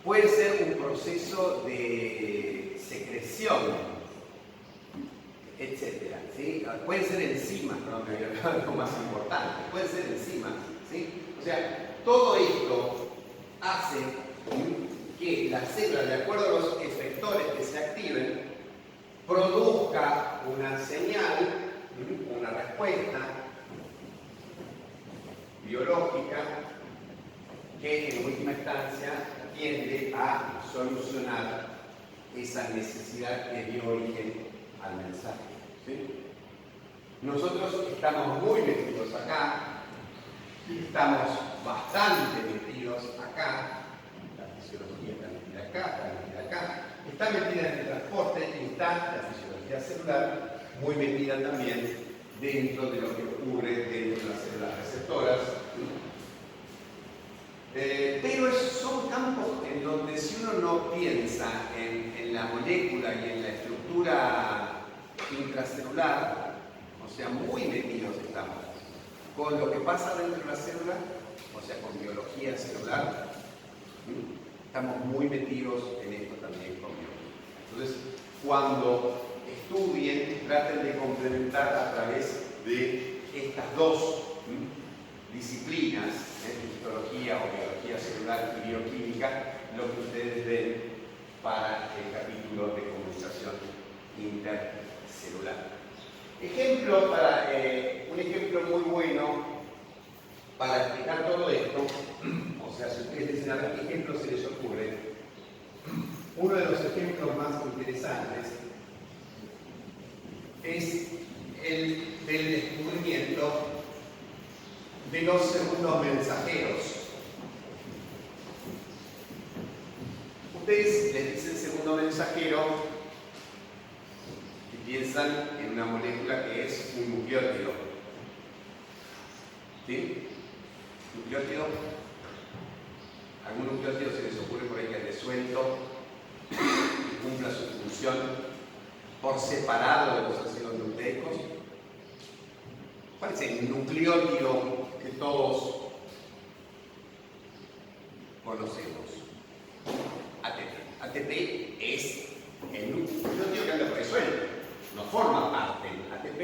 S1: Puede ser un proceso de secreción, etc. ¿Sí? Pueden ser enzimas, perdón, me había hablado de algo más importante. Pueden ser enzimas. ¿Sí? O sea, todo esto hace que la célula, de acuerdo a los efectores que se activen, produzca una señal, una respuesta biológica que en última instancia tiende a solucionar esa necesidad que dio origen al mensaje. ¿Sí? Nosotros estamos muy metidos acá, estamos bastante metidos acá. La fisiología está metida acá, está metida acá, está metida en el transporte y está la fisiología celular muy metida también dentro de lo que ocurre dentro de las células receptoras. Pero son campos en donde si uno no piensa en la molécula y en la estructura intracelular, o sea, muy metidos estamos con lo que pasa dentro de la célula, o sea, con biología celular, estamos muy metidos en esto también con biología. Entonces, cuando estudien, traten de complementar a través de estas dos disciplinas, histología o biología celular y bioquímica, lo que ustedes ven para el capítulo de comunicación intercelular. Un ejemplo muy bueno para explicar todo esto, o sea, si ustedes dicen a ver qué ejemplo se les ocurre, uno de los ejemplos más interesantes es el del descubrimiento de los segundos mensajeros. Ustedes les dicen segundo mensajero y piensan en una molécula que es un nucleótido. ¿Sí? ¿Nucleótido? ¿Algún nucleótido se les ocurre por ahí que esté suelto y cumpla su función por separado de los ácidos nucleicos? ¿Cuál es el nucleótido que todos conocemos? ATP. ATP es el nucleótido que anda por ahí suelto, no forma parte del ATP.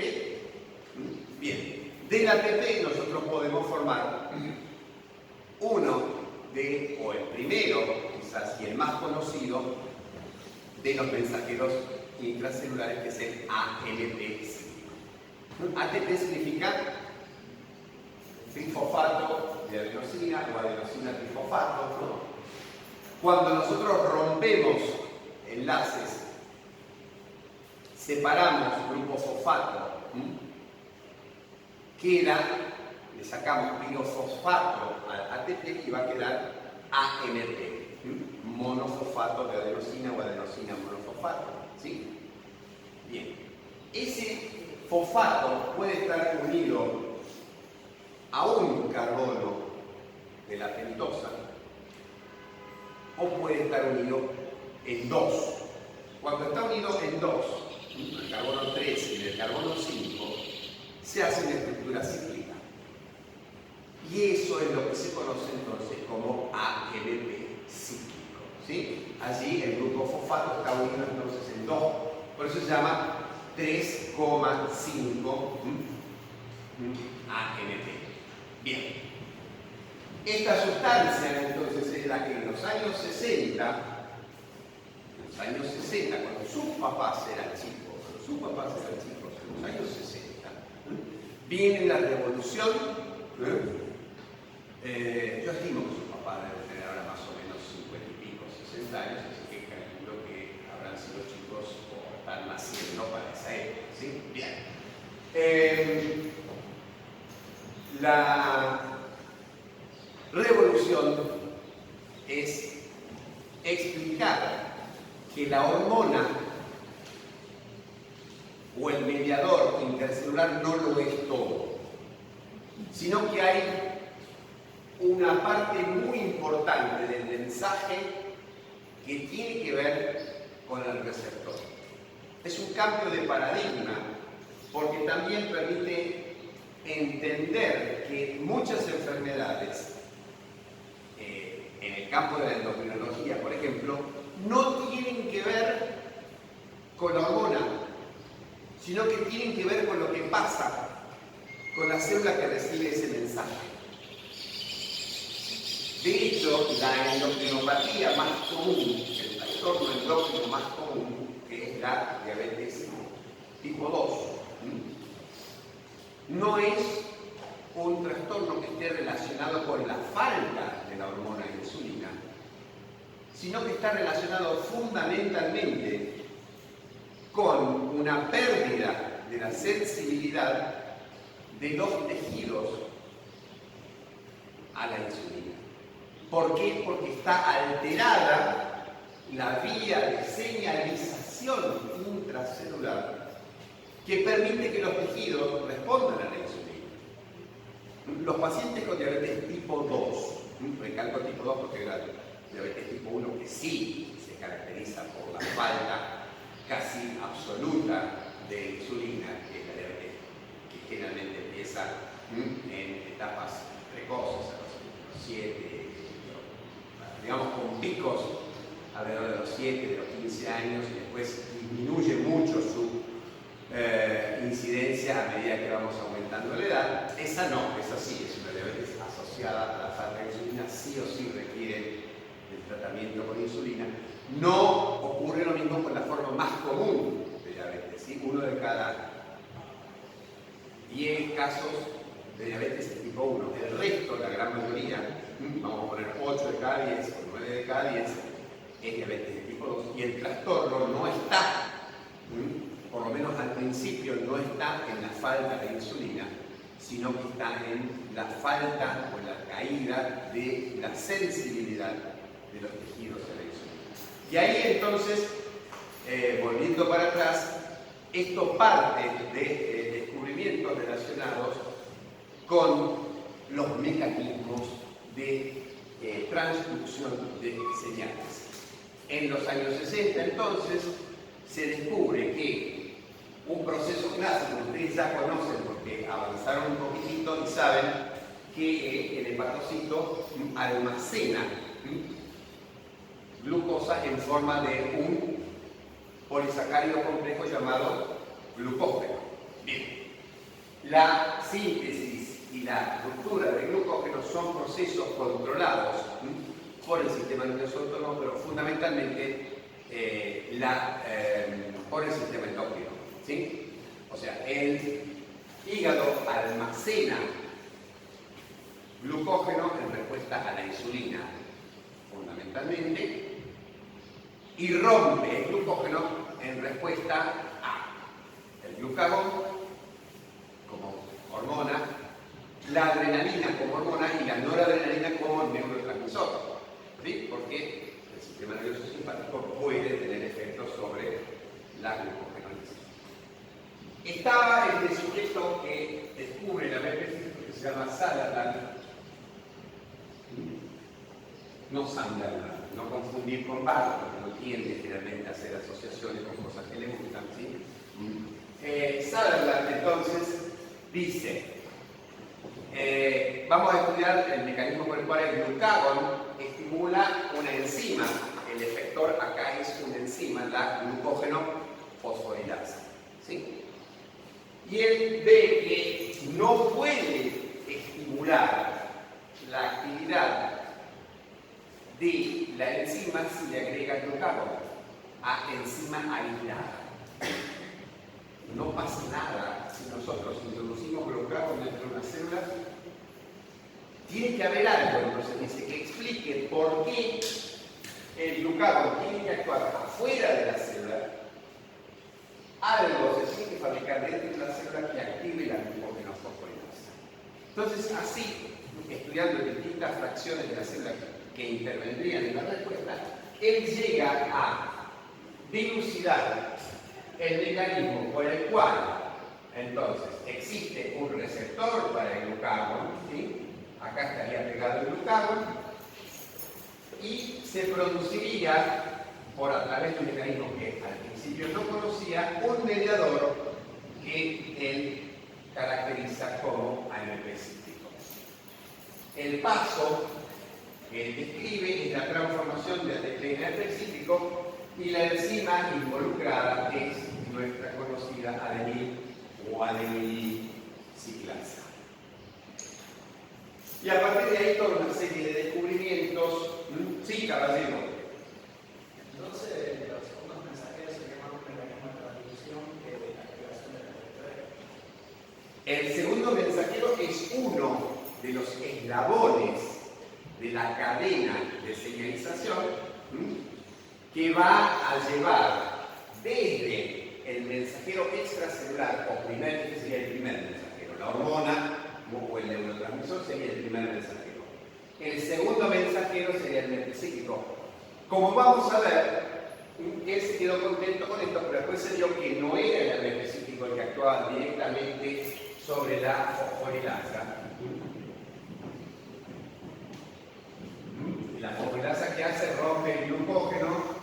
S1: Bien, del ATP nosotros podemos formar o el primero, quizás, y el más conocido de los mensajeros intracelulares, que es el ALP. ATP significa trifosfato de adenosina o adenosina trifosfato, ¿no? Cuando nosotros rompemos enlaces, separamos grupo fosfato, le sacamos pirofosfato al ATP y va a quedar AMP, monofosfato de adenosina o adenosina monofosfato. ¿Sí? Bien. Ese fosfato puede estar unido a un carbono de la pentosa o puede estar unido en dos. Cuando está unido en dos, el carbono 3 y el carbono 5, se hace una estructura cíclica. Y eso es lo que se conoce entonces como AMP cíclico. ¿Sí? Allí el grupo fosfato está unido entonces en dos, por eso se llama 3,5 AMP. Bien. Esta sustancia entonces es la que en los años 60, cuando sus papás eran chicos, en los años 60, viene la revolución. Yo estimo que sus papás deben tener ahora más o menos 50 y pico, 60 años, así que calculo que habrán sido chicos o están naciendo para esa época. ¿Sí? Bien. La revolución es explicar que la hormona o el mediador intercelular no lo es todo, sino que hay una parte muy importante del mensaje que tiene que ver con el receptor. Es un cambio de paradigma porque también permite entender que muchas enfermedades en el campo de la endocrinología, por ejemplo, no tienen que ver con la hormona, sino que tienen que ver con lo que pasa con la célula que recibe ese mensaje. De hecho, la endocrinopatía más común, el trastorno endocrino más común, que es la diabetes tipo 2, no es un trastorno que esté relacionado con la falta de la hormona insulina, sino que está relacionado fundamentalmente con una pérdida de la sensibilidad de los tejidos a la insulina. ¿Por qué? Porque está alterada la vía de señalización intracelular que permite que los tejidos respondan a la insulina. Los pacientes con diabetes tipo 2, recalco tipo 2 porque la diabetes tipo 1 que sí se caracteriza por la falta casi absoluta de insulina, que es la diabetes que generalmente empieza en etapas precoces, a los 7, digamos con picos alrededor de los 7, de los 15 años, y después disminuye mucho su incidencia a medida que vamos aumentando la edad. Esa no, esa sí, es una diabetes asociada a la falta de insulina, sí o sí requiere el tratamiento con insulina. No ocurre lo mismo con la forma más común de diabetes, ¿sí? Uno de cada 10 casos de diabetes tipo 1. El resto, la gran mayoría, vamos a poner 8 de cada 10 o 9 de cada 10, es diabetes de tipo 2. Y el trastorno no está, por lo menos al principio, no está en la falta de insulina, sino que está en la falta o la caída de la sensibilidad de los tejidos a la insulina. Y ahí entonces, volviendo para atrás, esto parte de descubrimientos relacionados con los mecanismos de transducción de señales. En los años 60 entonces se descubre que un proceso clásico, ustedes ya conocen porque avanzaron un poquitito y saben que el hepatocito almacena glucosa en forma de un polisacárido complejo llamado glucógeno. Bien, la síntesis y la ruptura de glucógeno son procesos controlados por el sistema nervioso autónomo, pero fundamentalmente por el sistema endocrino. ¿Sí? O sea, el hígado almacena glucógeno en respuesta a la insulina, fundamentalmente, y rompe el glucógeno en respuesta a el glucagón como hormona, la adrenalina como hormona y la noradrenalina como neurotransmisor. ¿Sí? Porque el sistema la glucogénesis. Estaba este sujeto que descubre la BPC, que se llama Sutherland, no Sunderland, no confundir con Barr, porque no tiende generalmente a hacer asociaciones con cosas que le gustan, ¿sí? Sutherland entonces dice, vamos a estudiar el mecanismo por el cual el glucagón estimula una enzima. El efector acá es una enzima, la glucógeno fosforilasa, ¿sí? Y él ve que no puede estimular la actividad de la enzima si le agrega glucagón a enzima aislada. No pasa nada si nosotros introducimos glucagón dentro de una célula. Tiene que haber algo, entonces dice, que explique por qué el glucagón tiene que actuar afuera de la célula. Algo se tiene que fabricar dentro de la célula que active la glucógeno fosforilasa. Entonces, así, estudiando distintas fracciones de la célula que intervendrían en la respuesta, él llega a dilucidar el mecanismo por el cual, entonces, existe un receptor para el glucagón, ¿sí? Acá estaría pegado el glucagón, y se produciría, por a través de un mecanismo que al principio no conocía, un mediador que él caracteriza como AMP cíclico. El paso que él describe es la transformación de ATP en AMP cíclico, y la enzima involucrada es nuestra conocida adenil o adenilciclasa. Y a partir de ahí toda una serie de descubrimientos. Sí, caballero.
S3: Entonces, los segundos mensajeros se llaman un mecanismo de transducción que de la activación de la BPC.
S1: El segundo mensajero es uno de los eslabones de la cadena de señalización que va a llevar desde el mensajero extracelular, o este sería el primer mensajero, la hormona o el neurotransmisor sería el primer mensajero. El segundo mensajero sería el mepicíclico. Como vamos a ver, él se quedó contento con esto, pero después se dio que no era el mepicíclico el que actuaba directamente sobre la fosforilasa. La fosforilasa que hace rompe el glucógeno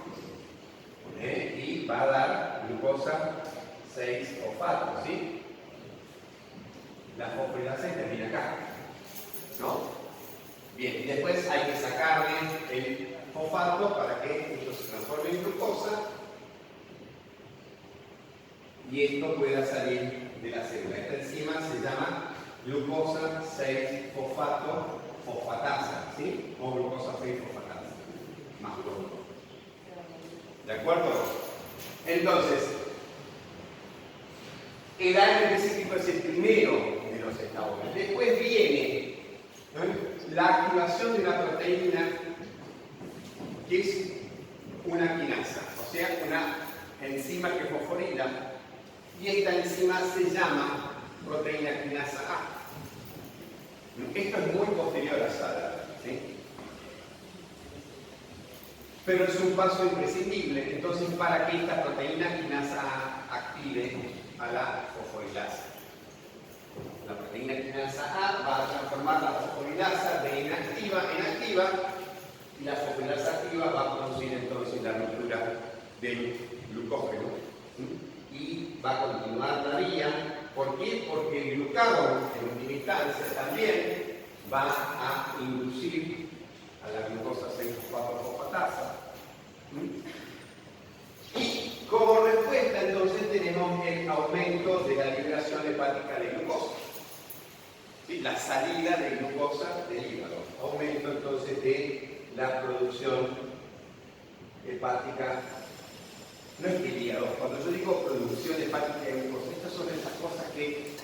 S1: y va a dar glucosa 6-fosfato, ¿sí? La fosforilasa termina acá, ¿no? Bien, y después hay que sacarle el fosfato para que esto se transforme en glucosa y esto pueda salir de la célula. Esta enzima se llama glucosa 6-fosfato fosfatasa, ¿sí? O glucosa 6-fosfatasa, más glucosa. ¿De acuerdo? Entonces, el AMP cíclico es el primero de los eslabones. Después viene la activación de una proteína que es una quinasa, o sea, una enzima que fosforila, y esta enzima se llama proteína quinasa A. Esto es muy posterior a SADA, ¿sí? Pero es un paso imprescindible, entonces, para que esta proteína quinasa A active a la fosforilasa. La proteína quinasa A va a transformar la fosforilasa de inactiva en activa, y la fosforilasa activa va a producir entonces la ruptura del glucógeno y va a continuar la vía. ¿Por qué? Porque el glucagón en última instancia también va a inducir a la glucosa 6-fosfato-fosfatasa. Y como respuesta entonces tenemos el aumento de la liberación hepática de glucosa. ¿Sí? La salida de glucosa del hígado. Aumento entonces de la producción hepática. No es que el hígado, cuando yo digo producción hepática de glucosa, estas son esas cosas que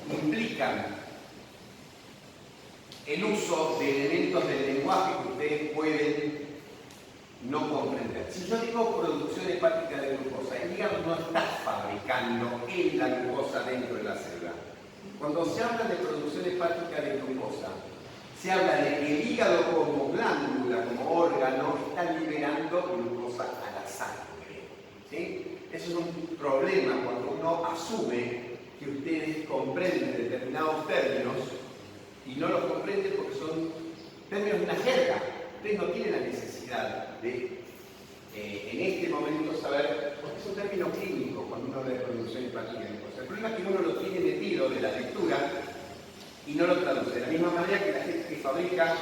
S1: implican el uso de elementos del lenguaje que ustedes pueden no comprender. Si yo digo producción hepática de glucosa, el hígado no está fabricando la glucosa dentro de la célula. Cuando se habla de producción hepática de glucosa, se habla de que el hígado como glándula, como órgano, está liberando glucosa a la sangre. ¿Sí? Es eso es un problema cuando uno asume que ustedes comprenden determinados términos y no los comprenden porque son términos de una jerga. Ustedes no tienen la necesidad de, en este momento, saber, porque es un término clínico cuando uno habla de producción hepática y glucosa. El problema es que uno lo tiene metido de la lectura y no lo traduce. De la misma manera que la gente que fabrica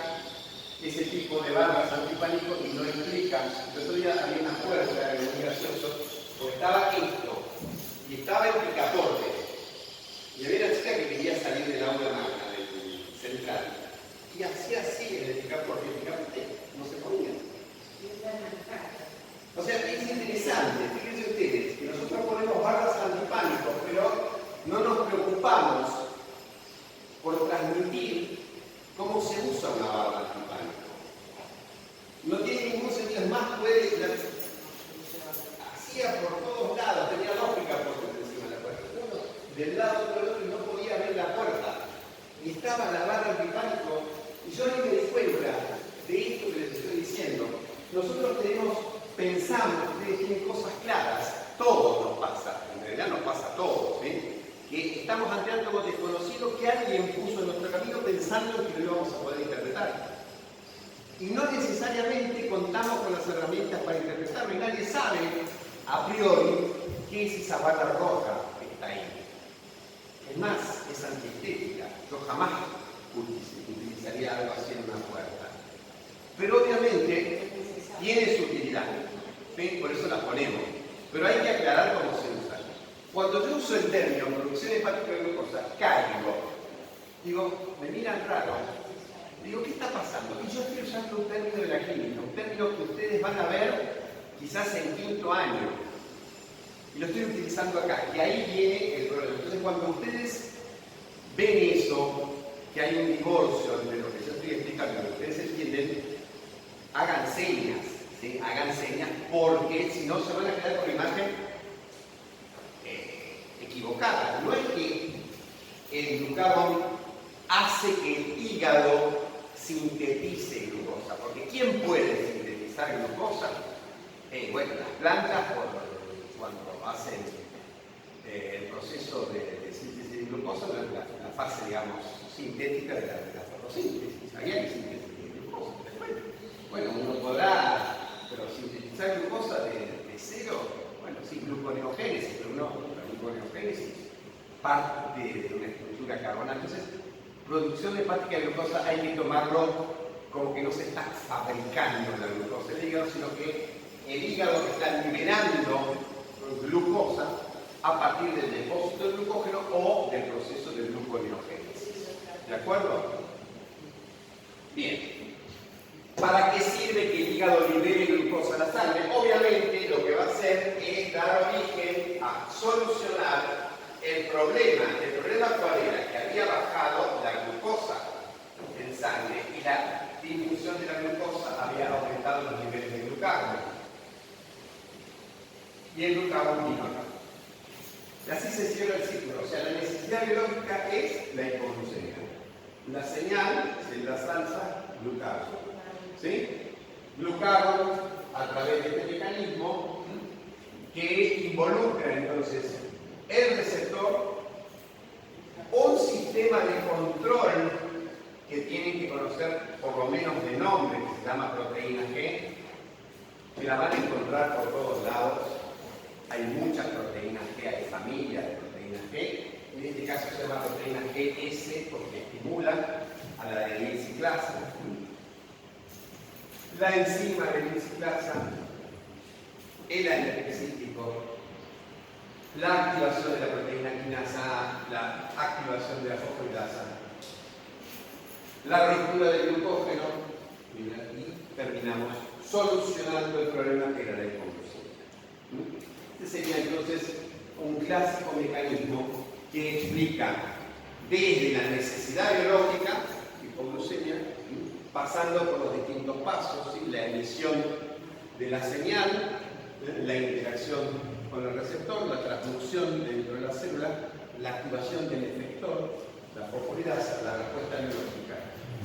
S1: ese tipo de barras antipánico y no explica. El otro día había una puerta, muy gracioso, porque estaba esto, y estaba el picaporte. Y había una chica que quería salir del aula magna, del central. Y hacía así en el picaporte, y el picaporte no se ponía. O sea, es interesante, fíjense ustedes, que nosotros ponemos barras antipánico, pero no nos preocupamos por transmitir cómo se usa una barra antipánico. No tiene ningún sentido, es más, hacía por todos lados, tenía lógica por encima de la puerta. Uno del lado otro del otro y no podía ver la puerta. Y estaba la barra antipánico, y yo ni me di cuenta de esto que les estoy diciendo. Nosotros pensamos, ustedes tienen cosas claras, todo nos pasa, en realidad nos pasa a todos, que estamos ante algo desconocido que alguien puso en nuestro camino pensando que lo íbamos a poder interpretar. Y no necesariamente contamos con las herramientas para interpretarlo, y nadie sabe a priori qué es esa barra roja que está ahí. Es más, es antiestética. Yo jamás utilizaría algo así en una puerta. Pero obviamente tiene su utilidad, ¿sí? Por eso la ponemos. Pero hay que aclarar cómo se usa. Cuando yo uso el término producción hepática de glucosa, caigo. Digo, me miran raro. Digo, ¿qué está pasando? Y yo estoy usando un término de la clínica, un término que ustedes van a ver quizás en quinto año. Y lo estoy utilizando acá. Y ahí viene el problema. Entonces, cuando ustedes ven eso, que hay un divorcio entre lo que yo estoy explicando y lo que ustedes entienden, hagan señas, ¿sí? Hagan señas, porque si no se van a quedar con la imagen equivocada. No es que el glucagón hace que el hígado sintetice glucosa, porque ¿quién puede sintetizar glucosa? Bueno, las plantas cuando hacen el proceso de síntesis de glucosa, la fase, digamos, sintética de la fotosíntesis. Ahí hay síntesis de glucosa. Bueno, uno podrá, pero sintetizar glucosa de cero, bueno, sí, gluconeogénesis, pero no, la gluconeogénesis parte de una estructura carbonal. Entonces, producción hepática de glucosa hay que tomarlo como que no se está fabricando la glucosa del hígado, sino que el hígado está liberando glucosa a partir del depósito de glucógeno o del proceso de gluconeogénesis. ¿De acuerdo? Bien. ¿Para qué sirve que el hígado libere glucosa a la sangre? Obviamente lo que va a hacer es dar origen a solucionar el problema. ¿El problema cuál era? Que había bajado la glucosa en sangre y la disminución de la glucosa había aumentado los niveles de glucagón. Y el glucagón vino acá. Y así se cierra el círculo. O sea, la necesidad biológica es la hipoglucemia. La señal es la salsa glucagón. ¿Sí? Glucagón a través de este mecanismo que involucra entonces el receptor, un sistema de control que tienen que conocer por lo menos de nombre, que se llama proteína G, que la van a encontrar por todos lados. Hay muchas proteínas G, hay familias de proteínas G. En este caso se llama proteína GS porque estimula a la adenosiclasa. La enzima de la ciclasa, el antiespecífico, la activación de la proteína quinasa, la activación de la fosfolipasa, la ruptura del glucógeno y terminamos solucionando el problema que era la hipoglucemia. Este sería entonces un clásico mecanismo que explica desde la necesidad biológica, hipoglucemia, pasando por los distintos pasos, ¿sí? La emisión de la señal, la interacción con el receptor, la transducción dentro de la célula, la activación del efector, la fosfolipasa, la respuesta biológica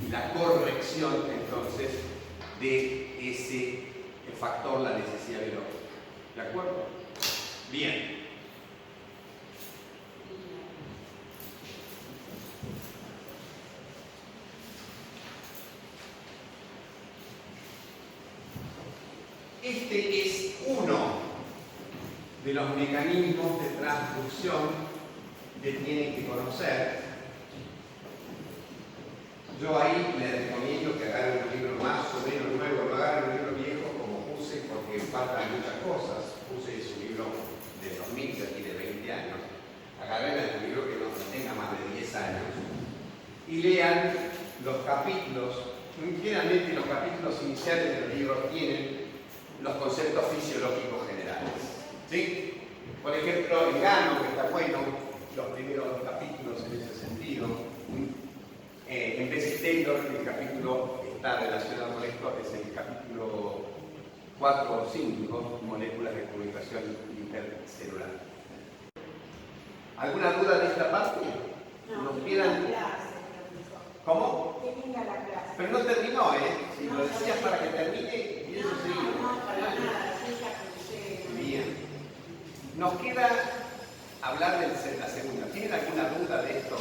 S1: y la corrección entonces de ese factor, la necesidad biológica. ¿De acuerdo? Bien. Este es uno de los mecanismos de transducción que tienen que conocer. Yo ahí les recomiendo que agarren un libro más o menos nuevo, no agarren un libro viejo como puse porque faltan muchas cosas. Puse un libro de 2000 y de 20 años. Agarren un libro que no tenga más de 10 años y lean los capítulos. Generalmente los capítulos iniciales de los libros tienen los conceptos fisiológicos generales. ¿Sí? Por ejemplo, en Gano, que está bueno, los primeros capítulos en ese sentido. En Bessie Taylor, el capítulo está relacionado con esto, es el capítulo 4 o 5, moléculas de comunicación intercelular. ¿Alguna duda de esta parte? ¿Nos quedan? ¿Cómo?
S2: Qué linda la clase.
S1: Pero no terminó, ¿eh? Si lo decías para que termine, y eso sí.
S2: No, para nada, sí, ya pensé.
S1: Bien. Nos queda hablar de la segunda. ¿Tienen alguna duda de esto?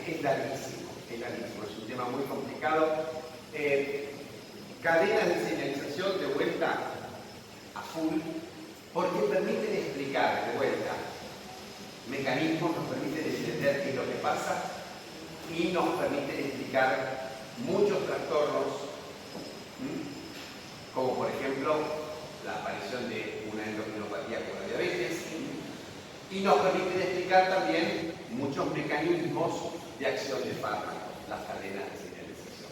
S1: Es larguísimo, es un tema muy complicado. Cadenas de señalización de vuelta a full, porque permiten explicar de vuelta mecanismos, nos permiten entender qué es lo que pasa y nos permiten explicar muchos trastornos, como por ejemplo la aparición de una endocrinopatía por la diabetes, y nos permiten explicar también muchos mecanismos de acción de fármacos, las cadenas de señalización.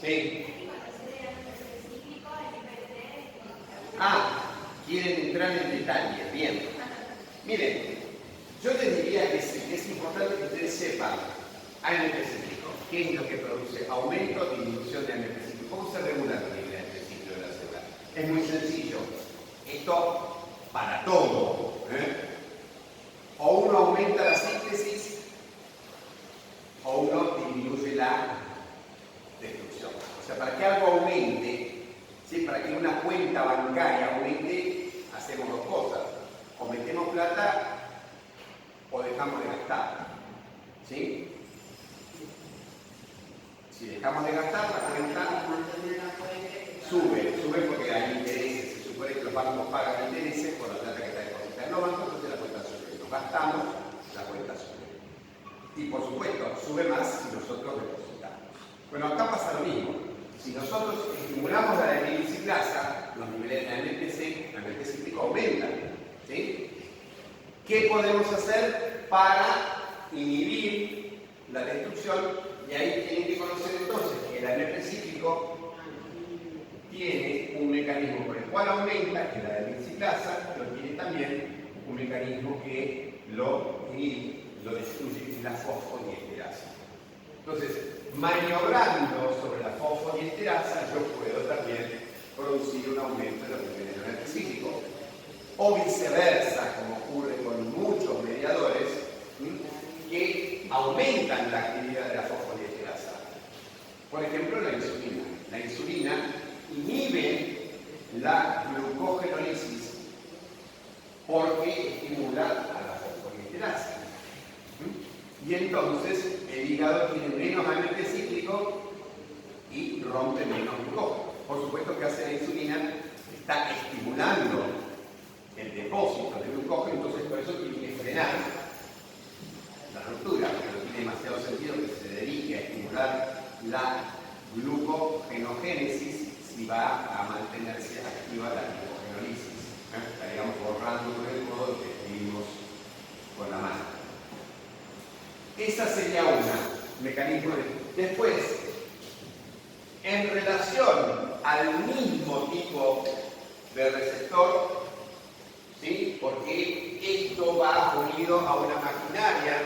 S1: Sí. Quieren entrar en detalles. Bien. Miren, yo les diría que sí, es importante que ustedes sepan ANP cíclico. ¿Qué es lo que produce? Aumento o disminución de ANP cíclico. ¿Cómo se regula el nivel de ANP cíclico de la célula? Es muy sencillo. Esto para todo. O uno aumenta la síntesis o uno disminuye la destrucción. O sea, para que algo aumente, ¿sí? Para que una cuenta bancaria aumente, hacemos dos cosas. O metemos plata o dejamos de gastar. ¿Sí? Si dejamos de gastar, la cuenta sube porque hay intereses. Se supone que los bancos pagan intereses por la plata que está depositada en los bancos, entonces la cuenta sube. Si nos gastamos, la cuenta sube. Y por supuesto, sube más si nosotros depositamos. Bueno, acá pasa lo mismo. Si nosotros estimulamos la debilciclasa, los niveles de ANP cíclico aumentan. ¿Sí? ¿Qué podemos hacer para inhibir la destrucción? Y ahí tienen que conocer entonces que el ANP cíclico tiene un mecanismo por el cual aumenta, que es la debilciclasa, pero tiene también un mecanismo que lo inhibe, lo destruye, la fosfodiesterasa. Entonces, maniobrando sobre la fosfodiesterasa, yo puedo también producir un aumento de los niveles de ANP cíclico. O viceversa, como ocurre con muchos mediadores que aumentan la actividad de la fosfodiesterasa. Por ejemplo, la insulina. La insulina inhibe la glucogenólisis porque estimula a la fosfodiesterasa. Y entonces el hígado tiene menos ANP cíclico y rompe menos glucógeno. Por supuesto que hace la insulina, está estimulando el depósito de glucógeno, entonces por eso tiene que frenar la ruptura, porque no tiene demasiado sentido que se dedique a estimular la glucogenogénesis si va a mantenerse activa la glucogenólisis. Estaríamos borrando con el modo que escribimos con la mano. Esa sería una mecanismo de... Después, en relación al mismo tipo de receptor, ¿sí? Porque esto va unido a una maquinaria.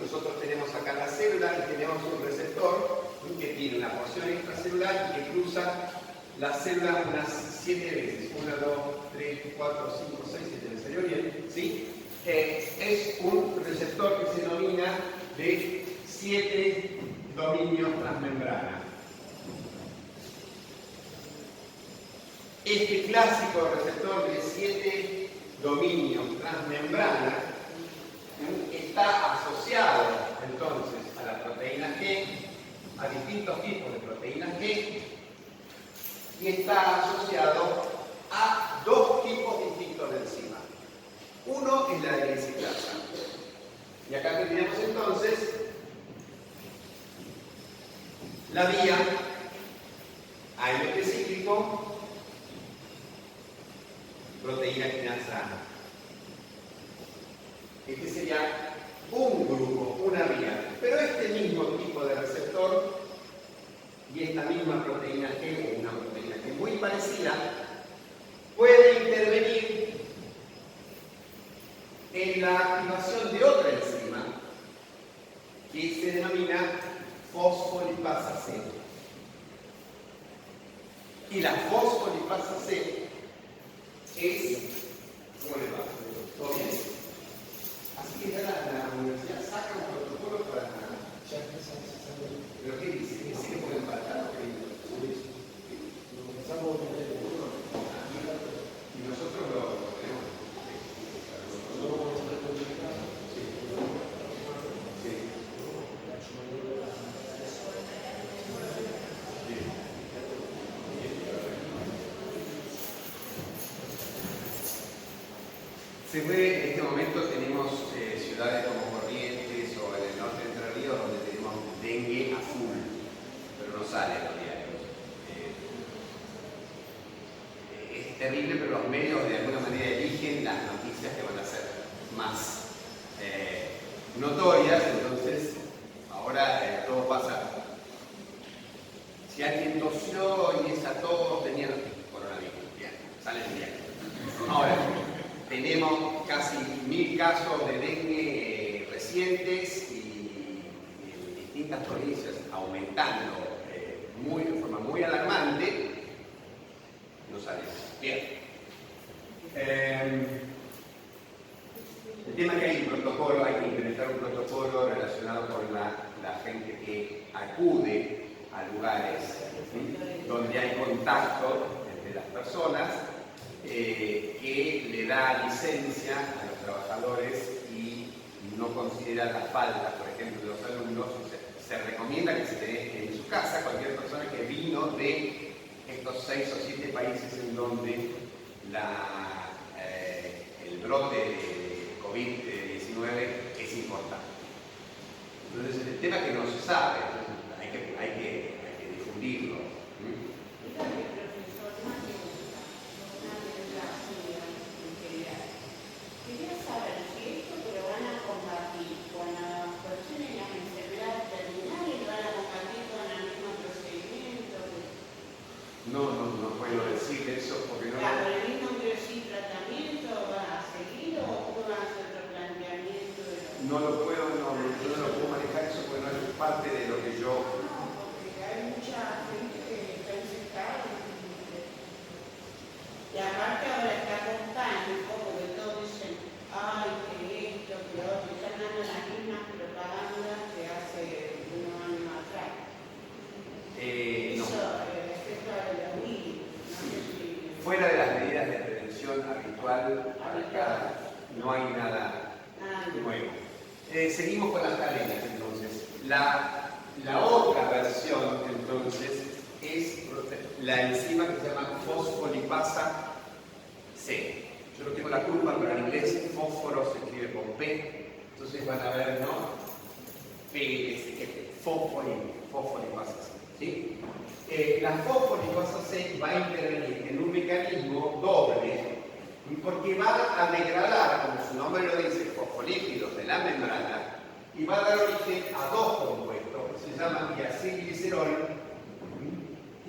S1: Nosotros tenemos acá la célula y tenemos un receptor que tiene una porción extracelular y que cruza la célula unas 7 veces. 1, 2, 3, 4, 5, 6, 7, ¿me salió bien? ¿Sí? Es un receptor que se denomina de 7 dominios transmembrana. Este clásico receptor de 7 distintos tipos de proteína G y está asociado a dos tipos distintos de enzima. Uno es la gliciclasa. Y acá tendríamos entonces la vía AMP cíclico, proteína quinasa A. Este sería un grupo, una vía. Pero este mismo tipo de receptor y esta misma proteína G, o una proteína G muy parecida, puede intervenir en la activación de otra enzima que se denomina fosfolipasa C. Y la fosfolipasa C es... ¿Cómo le va? ¿Todo bien? Así que ya la universidad saca un protocolo para... ¿Pero qué dice? ¿Que sí que pueden faltar? Y nosotros lo tenemos. Se ve, en este momento tenemos ciudades como Corrientes o en el norte de Entre Ríos donde tenemos dengue a full, pero no sale en los diarios. Es terrible, pero los medios de alguna manera eligen las noticias que van a ser más notorias, entonces ahora todo pasa. Si alguien tosió y esa tos tenía coronavirus, bien, sale bien. Ahora, tenemos casi 1000 casos de dengue recientes y en distintas provincias aumentando de forma muy alarmante. No sabemos. Bien. El tema es que hay un protocolo, hay que implementar un protocolo relacionado con la gente que acude a lugares, ¿sí?, donde hay contacto entre las personas, que le da licencia a los trabajadores y no considera la falta, por ejemplo, de los alumnos. Se recomienda que se esté en su casa cualquier persona que vino de estos 6 o 7 países en donde el brote de COVID-19 es importante. Entonces, el tema que no se sabe, hay que difundirlo.
S2: Quería saber si esto que lo van a combatir con las personas y las enfermedades terminales, lo van a combatir con el mismo procedimiento.
S1: No puedo decir eso porque no...
S2: Claro, el mismo tratamiento va a seguir o va a hacer otro planteamiento.
S1: No lo puedo manejar eso porque no es parte de lo que yo...
S2: No, porque hay mucha gente que está infectada. Y aparte ahora está contando un poco de todo, dicen, ay, que esto, que lo otro, están dando las mismas propagandas que hace unos años atrás. Eso, respecto a la WII, no sé si...
S1: Fuera de las medidas de prevención habitual, acá no hay nada nuevo. Seguimos con las cadenas, entonces. La otra versión, entonces, es la enzima que se llama fosfolipasa C. Yo no tengo la culpa, pero en inglés fósforo se escribe con P, entonces van a ver, ¿no? Fosfolipasa C. ¿Sí? La fosfolipasa C va a intervenir en un mecanismo doble, porque va a degradar, como su nombre lo dice, fosfolípidos de la membrana, y va a dar origen a dos compuestos que se llaman diacilglicerol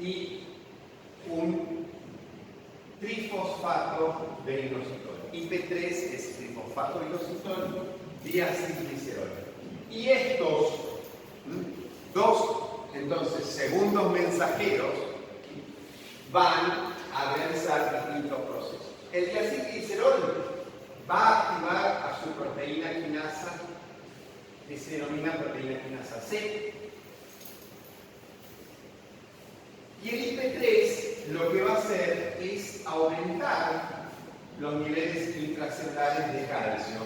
S1: y un trifosfato de inositol. IP3 es trifosfato de inositol, diacilglicerol. Y estos dos, entonces, segundos mensajeros van a realizar distintos procesos. El diacilglicerol va a activar a su proteína quinasa, que se denomina proteína quinasa C. Y el IP3 lo que va a hacer es aumentar los niveles intracelulares de calcio,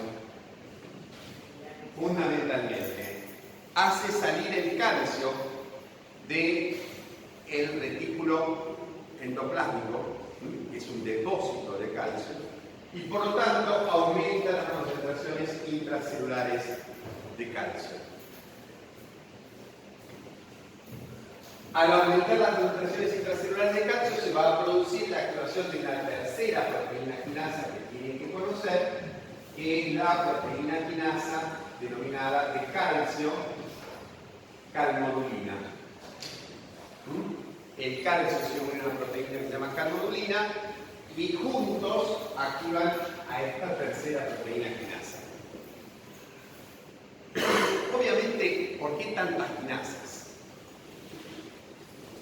S1: fundamentalmente. Hace salir el calcio del retículo endoplásmico, que es un depósito de calcio, y por lo tanto aumenta las concentraciones intracelulares de calcio. Al aumentar las concentraciones intracelulares de calcio se va a producir la activación de una tercera proteína quinasa que tienen que conocer, que es la proteína quinasa denominada de calcio calmodulina. El calcio se une a una proteína que se llama calmodulina y juntos activan a esta tercera proteína quinasa. Obviamente, ¿por qué tantas quinasas?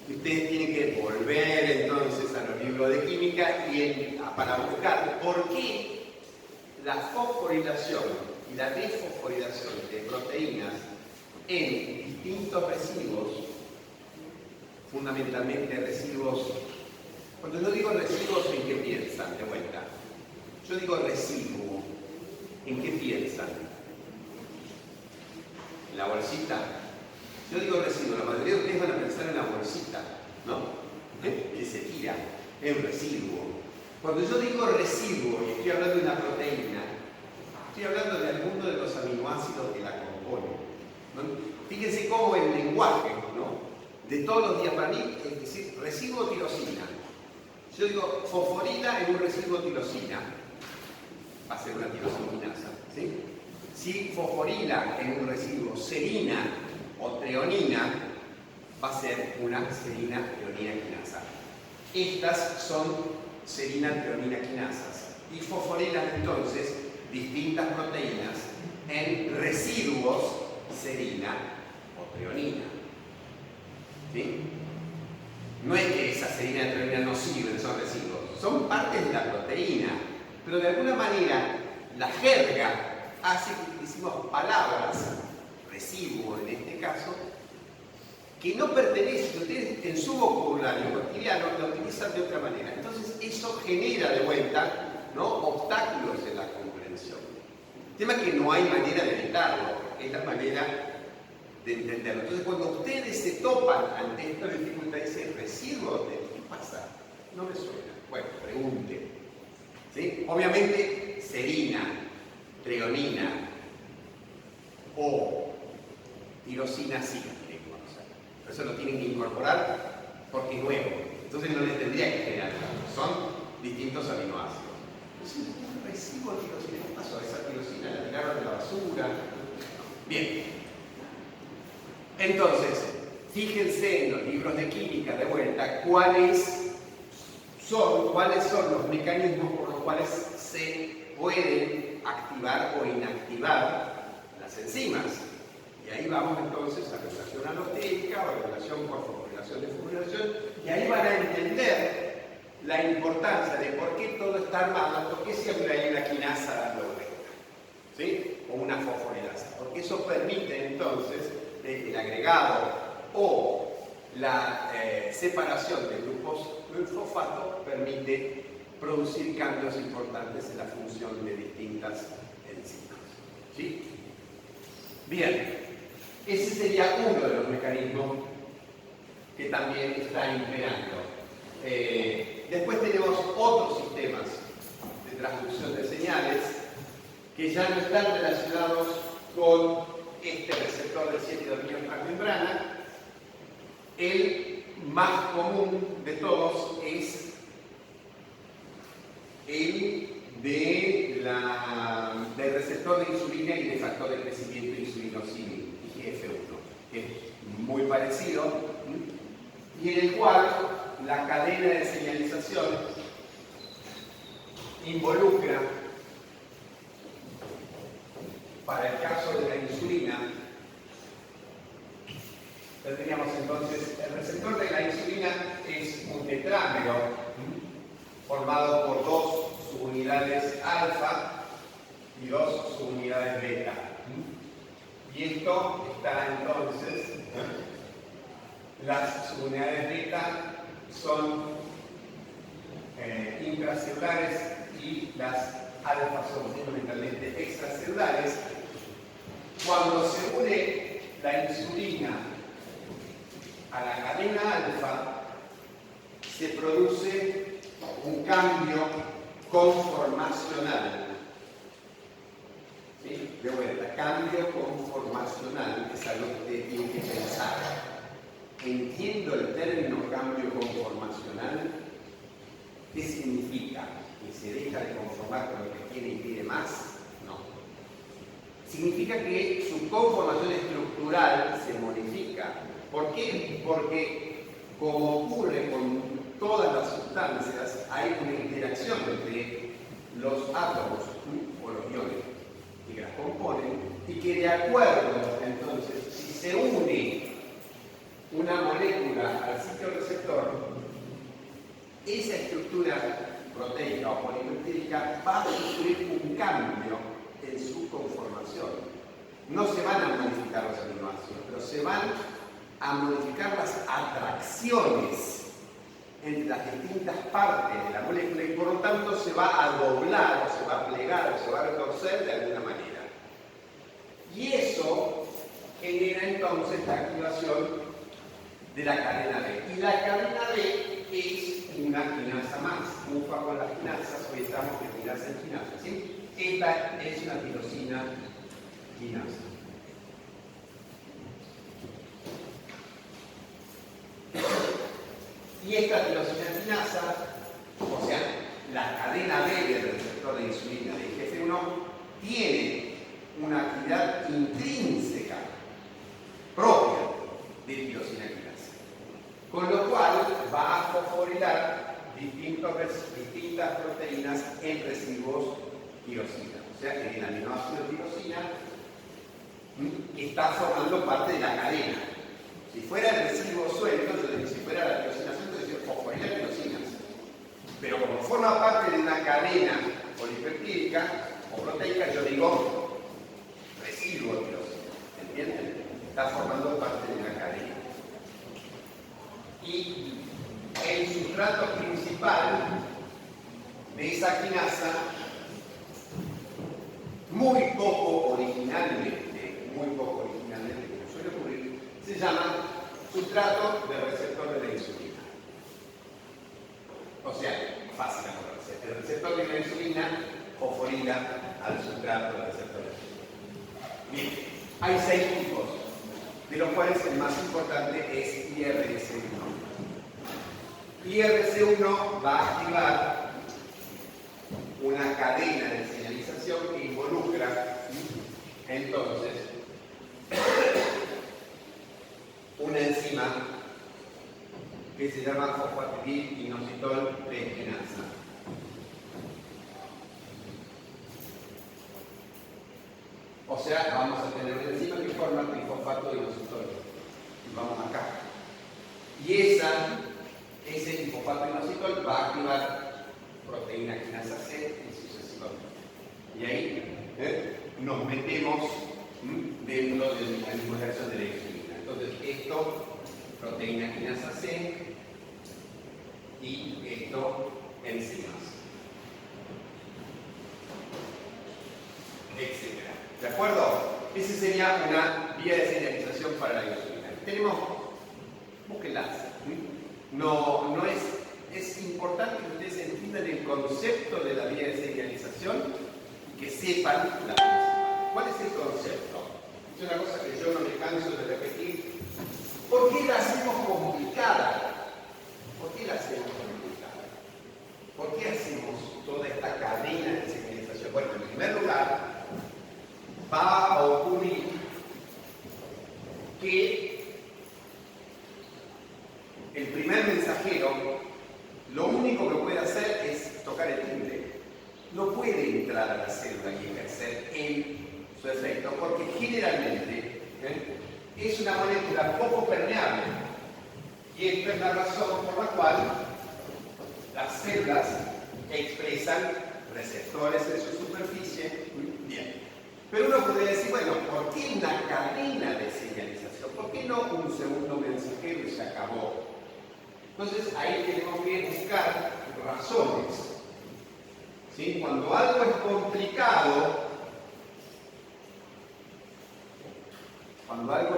S1: Ustedes tienen que volver entonces a los libros de química para buscar por qué la fosforilación y la desfosforilación de proteínas en distintos residuos, fundamentalmente residuos. Cuando yo digo residuos, ¿en qué piensan? De vuelta. Yo digo residuo, ¿en qué piensan? ¿En la bolsita? Yo digo residuo, la mayoría de ustedes van a pensar en la bolsita, ¿no? Que se tira, es un residuo. Cuando yo digo residuo y estoy hablando de una proteína, estoy hablando del mundo de los aminoácidos que la componen, ¿no? Fíjense cómo el lenguaje, ¿no?, de todos los días para mí, es decir, residuo tirosina. Yo digo fosforila en un residuo tirosina, va a ser una tirosinquinasa, ¿sí? Si fosforila en un residuo serina o treonina, va a ser una serina treonina quinasa. Estas son serina treonina quinasas y fosforilan entonces distintas proteínas en residuos serina o treonina. ¿Sí? No es que esa serina y treonina no sirven, son residuos, son partes de la proteína, pero de alguna manera la jerga hace que utilicemos palabras, residuo en este caso, que no pertenecen, ustedes en su vocabulario cotidiano la utilizan de otra manera. Entonces eso genera de vuelta, ¿no?, obstáculos en la comprensión. El tema es que no hay manera de evitarlo, es la manera de entenderlo. Entonces cuando ustedes se topan ante esta dificultad y dicen residuo, ¿qué pasa? No me suena. Bueno, pregunte. ¿Sí? Obviamente serina, treonina o tirosina sí. Eso lo tienen que incorporar porque es nuevo. Entonces no les tendría que generar. Son distintos aminoácidos. Recibo tirosina. ¿Qué pasó? Esa tirosina la tiraron de la basura. Bien. Entonces, fíjense en los libros de química de vuelta cuáles son los mecanismos por los cuales se pueden activar o inactivar las enzimas. Y ahí vamos entonces a regulación alostérica o regulación por fosforilación, desfosforilación, y ahí van a entender la importancia de por qué todo está armado, por qué siempre hay una quinasa dando vuelta, ¿sí? O una fosforilasa, porque eso permite entonces el agregado o la separación de grupos del fosfato permite producir cambios importantes en la función de distintas enzimas, ¿sí? Bien. Ese sería uno de los mecanismos que también está imperando. Después tenemos otros sistemas de transducción de señales que ya no están relacionados con este receptor de 7 dominios transmembrana. El más común de todos es el del receptor de insulina y de factor de crecimiento insulinocínico. F1, que es muy parecido, y en el cual la cadena de señalización involucra, para el caso de la insulina, tendríamos entonces, el receptor de la insulina es un tetrámero formado por 2 subunidades alfa y 2 subunidades beta. Y esto está entonces, las subunidades beta son intracelulares y las alfa son fundamentalmente extracelulares. Cuando se une la insulina a la cadena alfa se produce un cambio conformacional. ¿Sí? De vuelta, cambio conformacional es algo que usted tiene que pensar. ¿Entiendo el término cambio conformacional? ¿Qué significa? ¿Que se deja de conformar con lo que tiene y pide más? No. Significa que su conformación estructural se modifica. ¿Por qué? Porque, como ocurre con todas las sustancias, hay una interacción entre los átomos o los iones que las componen y que de acuerdo, entonces, si se une una molécula al sitio receptor, esa estructura proteica o polipeptídica va a sufrir un cambio en su conformación. No se van a modificar los aminoácidos, pero se van a modificar las atracciones entre las distintas partes de la molécula y por lo tanto se va a doblar, o se va a plegar, o se va a retorcer de alguna manera. Y eso genera entonces la activación de la cadena B. Y la cadena B es una quinasa más. Ufa con las quinasas, hoy estamos de quinasa en quinasa, ¿sí? Esta es una tirosina quinasa. Y esta tirosina quinasa, o sea, la cadena B del receptor de insulina de IGF-1, tiene una actividad intrínseca propia de tirosina quinasa. Con lo cual va a fosforilar distintas proteínas en residuos tirosina. O sea que el aminoácido tirosina está formando parte de la cadena. Si fuera el residuo suelto, yo diría, si fuera la tirosina suelta, yo diría fosforilar tirosinas. Pero como forma parte de una cadena polipeptídica o proteica, yo digo residuo tirosina. ¿Entienden? Está formando parte de una cadena. Y el sustrato principal de esa quinasa, muy poco originalmente, como suele ocurrir, se llama sustrato del receptor de la insulina. O sea, fácil de acordarse. El receptor de la insulina fosforila al sustrato del receptor de la insulina. Bien, hay 6 tipos, de los cuales el más importante es IRS1. IRC1 va a activar una cadena de señalización que involucra entonces una enzima que se llama fosfatidil-inositol triequinasa. O sea, vamos a tener una enzima que forma trifosfato inositol. Vamos acá. Y ese trifosfato inositol va a activar proteína quinasa C y sucesivamente. Y ahí nos metemos dentro del mecanismo de acción de la insulina. Entonces, esto, proteína quinasa C y esto, enzimas, etc. ¿De acuerdo? Esa sería una vía de señalización para la insulina. Tenemos, búsquenlas. No es importante que ustedes entiendan el concepto de la vía de señalización y que sepan la principal. ¿Cuál es el concepto? Es una cosa que yo no me canso de repetir. ¿Por qué la hacemos complicada? ¿Por qué la hacemos complicada? ¿Por qué hacemos toda esta cadena de señalización? Bueno, en primer lugar, va a ocurrir que el primer mensajero lo único que puede hacer es tocar el timbre. No puede entrar a la célula y ejercer su efecto, porque generalmente es una molécula poco permeable. Y esta es la razón por la cual las células expresan receptores en su superficie. Bien. Pero uno podría decir, bueno, ¿por qué una cadena de señalización? ¿Por qué no un segundo mensajero y se acabó? Entonces ahí tenemos que buscar razones. ¿Sí? Cuando algo es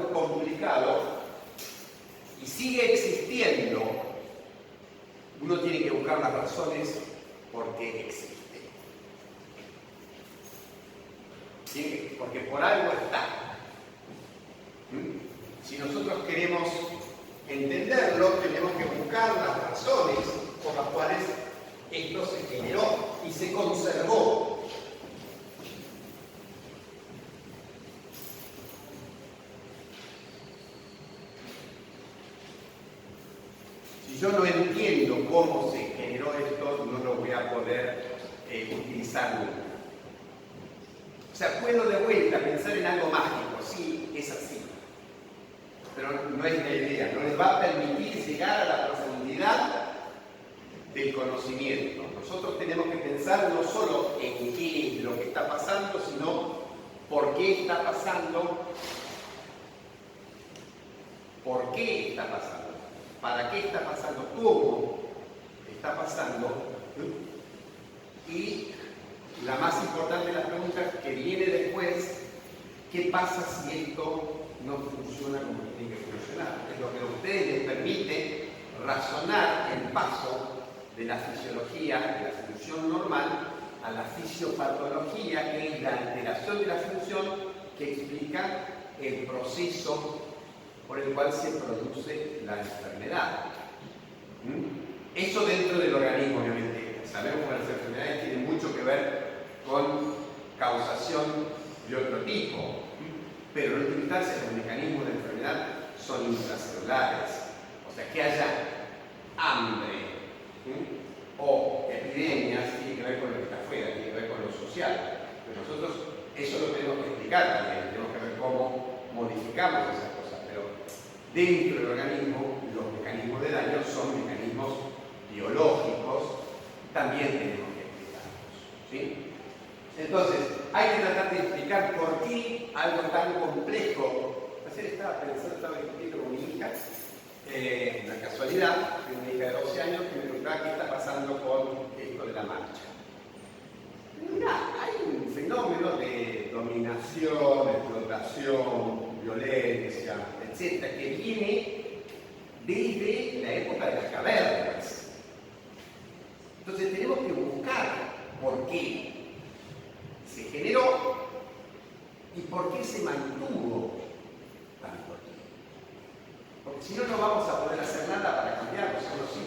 S1: complicado, y sigue existiendo, uno tiene que buscar las razones por qué existe. ¿Sí? Porque por algo está. Si nosotros queremos entenderlo, tenemos que buscar las razones por las cuales esto se generó y se conservó. Si yo no entiendo cómo se generó esto, no lo voy a poder utilizar nunca. O sea, puedo de vuelta pensar en algo mágico, sí, es así. Pero no es la idea, no les va a permitir llegar a la profundidad del conocimiento. Nosotros tenemos que pensar no solo en qué es lo que está pasando, sino por qué está pasando, por qué está pasando, para qué está pasando, cómo está pasando. Y la más importante de las preguntas que viene después, ¿qué pasa si esto no funciona como tiene que funcionar? Es lo que a ustedes les permite razonar el paso de la fisiología, de la función normal, a la fisiopatología, que es la alteración de la función que explica el proceso por el cual se produce la enfermedad. Eso dentro del organismo, obviamente. Sabemos que las enfermedades tienen mucho que ver con causación de otro tipo, pero en última instancia los mecanismos de enfermedad son intracelulares. O sea, que haya hambre o epidemias tiene que ver con lo que está afuera, tiene que ver con lo social. Pero nosotros eso lo tenemos que explicar también, tenemos que ver cómo modificamos esas cosas. Pero dentro del organismo, los mecanismos de daño son mecanismos biológicos, también tenemos que explicarlos. ¿Sí? Entonces, hay que tratar de explicar por qué algo tan complejo. Ayer estaba discutiendo con mi hija, una casualidad, tengo una hija de 12 años que me preguntaba qué está pasando con esto de la marcha. Mirá, hay un fenómeno de dominación, explotación, violencia, etcétera, que viene desde la época de las cavernas. Entonces tenemos que buscar por qué se generó y por qué se mantuvo tanto tiempo. Porque si no, no vamos a poder hacer nada para cambiarlo, solo sí,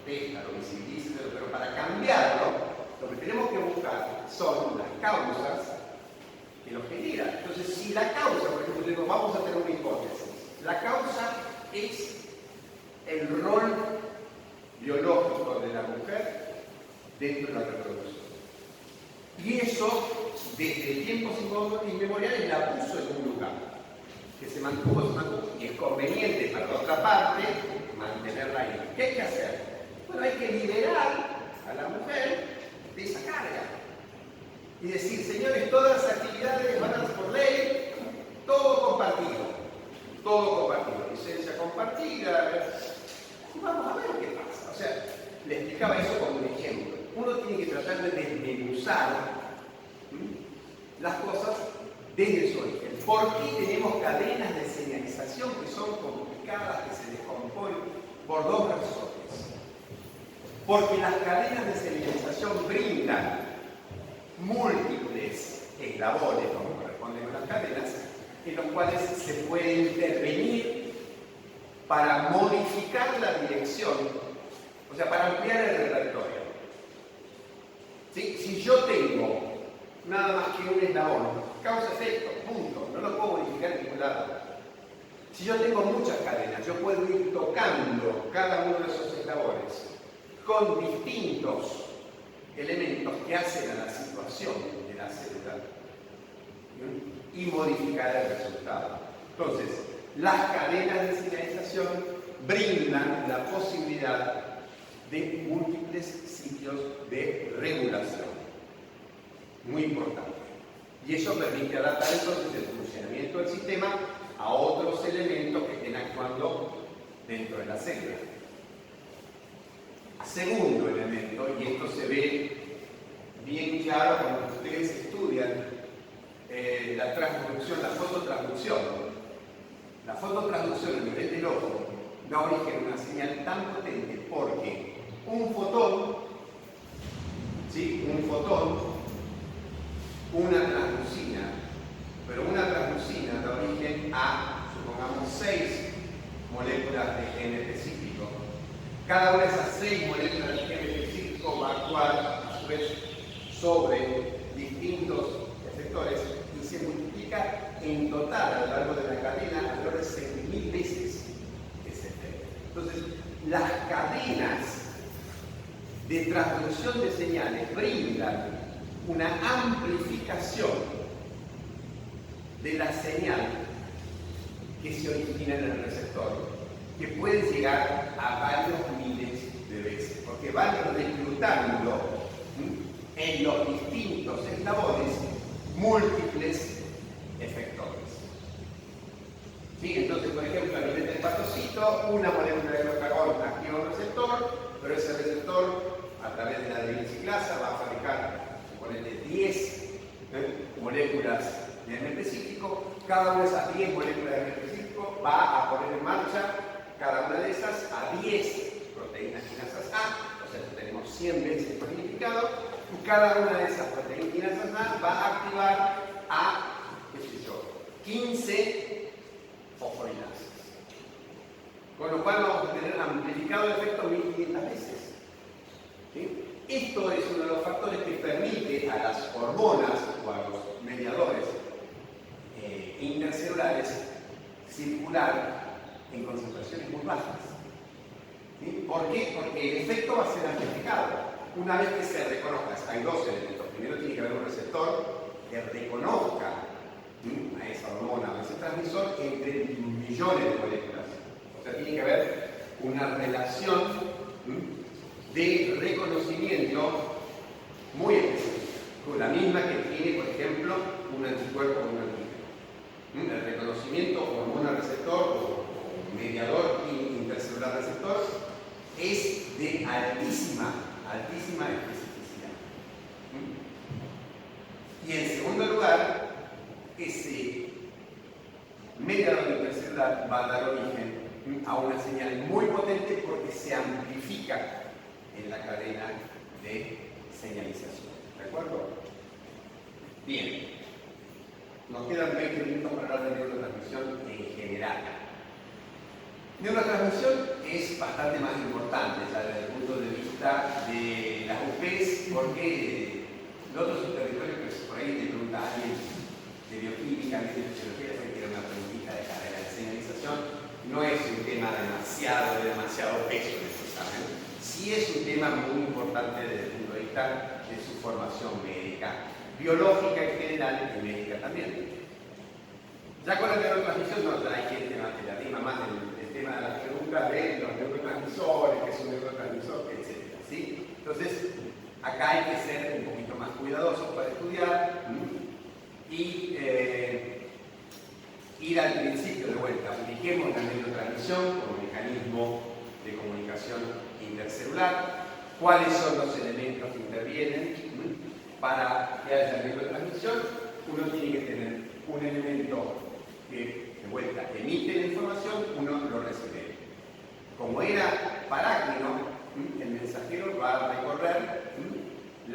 S1: protesta, lo visibiliza, pero para cambiarlo, lo que tenemos que buscar son las causas que lo generan. Entonces, si la causa, por ejemplo, digo, vamos a tener una hipótesis, la causa es el rol biológico de la mujer dentro de la reproducción. Y eso, desde tiempos inmemoriales, la puso en un lugar, que se mantuvo, y es conveniente para la otra parte mantenerla ahí. ¿Qué hay que hacer? Bueno, hay que liberar a la mujer de esa carga. Y decir, señores, todas las actividades van por ley, todo compartido. Todo compartido, licencia compartida. Y vamos a ver qué pasa. O sea, le explicaba eso como un ejemplo. Uno tiene que tratar de desmenuzar las cosas desde su origen. ¿Por qué tenemos cadenas de señalización que son complicadas, que se descomponen? Por dos razones. Porque las cadenas de señalización brindan múltiples eslabones, como corresponden a las cadenas, en los cuales se puede intervenir para modificar la dirección, o sea, para ampliar el repertorio. ¿Sí? Si yo tengo nada más que un eslabón, causa-efecto, punto, no lo puedo modificar en ningún lado. Si yo tengo muchas cadenas, yo puedo ir tocando cada uno de esos eslabones con distintos elementos que hacen a la situación de la célula y modificar el resultado. Entonces, las cadenas de señalización brindan la posibilidad de múltiples sitios de regulación. Muy importante. Y eso permite adaptar entonces el funcionamiento del sistema a otros elementos que estén actuando dentro de la célula. Segundo elemento, y esto se ve bien claro cuando ustedes estudian la transducción, la fototransducción. La fototransducción a nivel del ojo da origen a una señal tan potente porque un fotón, ¿sí? Un fotón, una translucina, pero una translucina da origen a, supongamos, 6 moléculas de gen específico. Cada una de esas 6 moléculas de gen específico va a actuar a su vez sobre distintos efectores y se multiplica en total a lo largo de la cadena alrededor de 100.000 veces ese efecto. Entonces, las cadenas de transducción de señales brindan una amplificación de la señal que se origina en el receptor, que puede llegar a varios miles de veces, porque van reclutando en los distintos eslabones múltiples efectores. ¿Sí? Entonces, por ejemplo, a nivel del patocito, una molécula de glucagón activa un receptor, pero ese receptor, a través de la adenosinasa, va a fabricar, suponete, 10 moléculas de gen específico. Cada una de esas 10 moléculas de gen específico va a poner en marcha cada una de esas a 10 proteínas quinasas A, o sea que tenemos 100 veces el significado, y cada una de esas proteínas quinasas A va a activar a, qué sé yo, 15 fosforinasas. Con lo cual vamos a tener amplificado el efecto 1500 veces. ¿Sí? Esto es uno de los factores que permite a las hormonas o a los mediadores intercelulares circular en concentraciones muy bajas. ¿Sí? ¿Por qué? Porque el efecto va a ser amplificado. Una vez que se reconozca, hay dos elementos. Primero tiene que haber un receptor que reconozca a esa hormona o a ese transmisor entre millones de moléculas. O sea, tiene que haber una relación de reconocimiento muy específica, con la misma que tiene, por ejemplo, un anticuerpo o un antígeno. El reconocimiento hormona-receptor o mediador intercelular receptor es de altísima especificidad. Y en segundo lugar, ese mediador intercelular va a dar origen a una señal muy potente porque se amplifica en la cadena de señalización. ¿De acuerdo? Bien. Nos quedan 20 minutos para hablar de neurotransmisión en general. Neurotransmisión es bastante más importante ya desde el punto de vista de las UPs, porque los otros territorios que por ahí te pregunta alguien de bioquímica, de fisiología, se quiere una preguntita de carrera de señalización, no es un tema de demasiado peso en este examen. Sí es un tema muy importante desde el punto de vista de su formación médica, biológica en general y médica también. Ya con la neurotransmisión no hay gente más que la rima más el tema de las preguntas de los neurotransmisores, qué es un neurotransmisor, etc. ¿Sí? Entonces, acá hay que ser un poquito más cuidadosos para estudiar y ir al principio de vuelta. Ubiquemos la neurotransmisión como mecanismo de comunicación intercelular, cuáles son los elementos que intervienen para que haya neurotransmisión. Uno tiene que tener un elemento que de vuelta emite la información, uno lo recibe. Como era parácnino, el mensajero va a recorrer el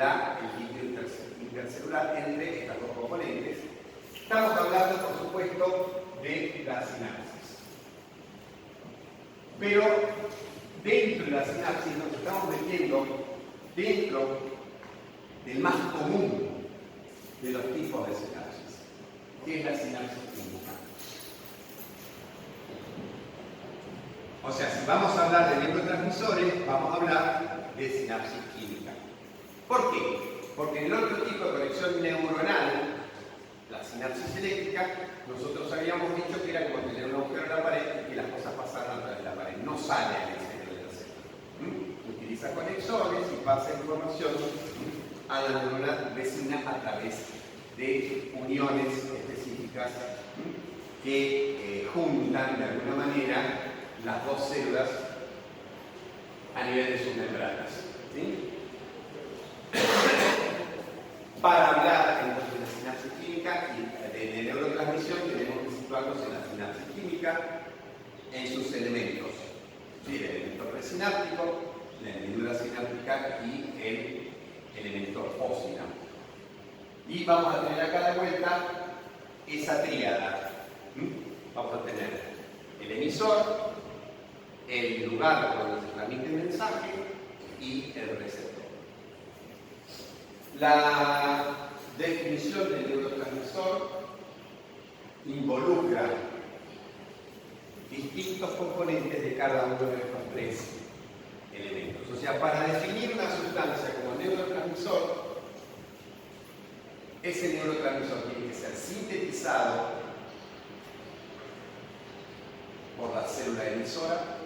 S1: líquido intercelular entre estas dos componentes. Estamos hablando, por supuesto, de la sinapsis. Pero dentro de la sinapsis nos estamos metiendo dentro del más común de los tipos de sinapsis, que es la sinapsis química. O sea, si vamos a hablar de neurotransmisores, vamos a hablar de sinapsis química. ¿Por qué? Porque en el otro tipo de conexión neuronal, la sinapsis eléctrica, nosotros habíamos dicho que era como tener un agujero en la pared y que las cosas pasaran a través de la pared. No sale al exterior de la célula. Utiliza conexiones y pasa información a la neurona vecina a través de uniones específicas que juntan de alguna manera las dos células a nivel de sus membranas. ¿Sí? Para hablar entonces de la sinapsis química y de neurotransmisión, tenemos que situarnos en la sinapsis química, en sus elementos ¿sí? El elemento presináptico, la hendidura sináptica y el elemento postsináptico. Y vamos a tener acá de vuelta esa tríada. Vamos a tener el emisor, el lugar donde se transmite el mensaje y el receptor. La definición del neurotransmisor involucra distintos componentes de cada uno de estos tres elementos. O sea, para definir una sustancia como neurotransmisor, ese neurotransmisor tiene que ser sintetizado por la célula emisora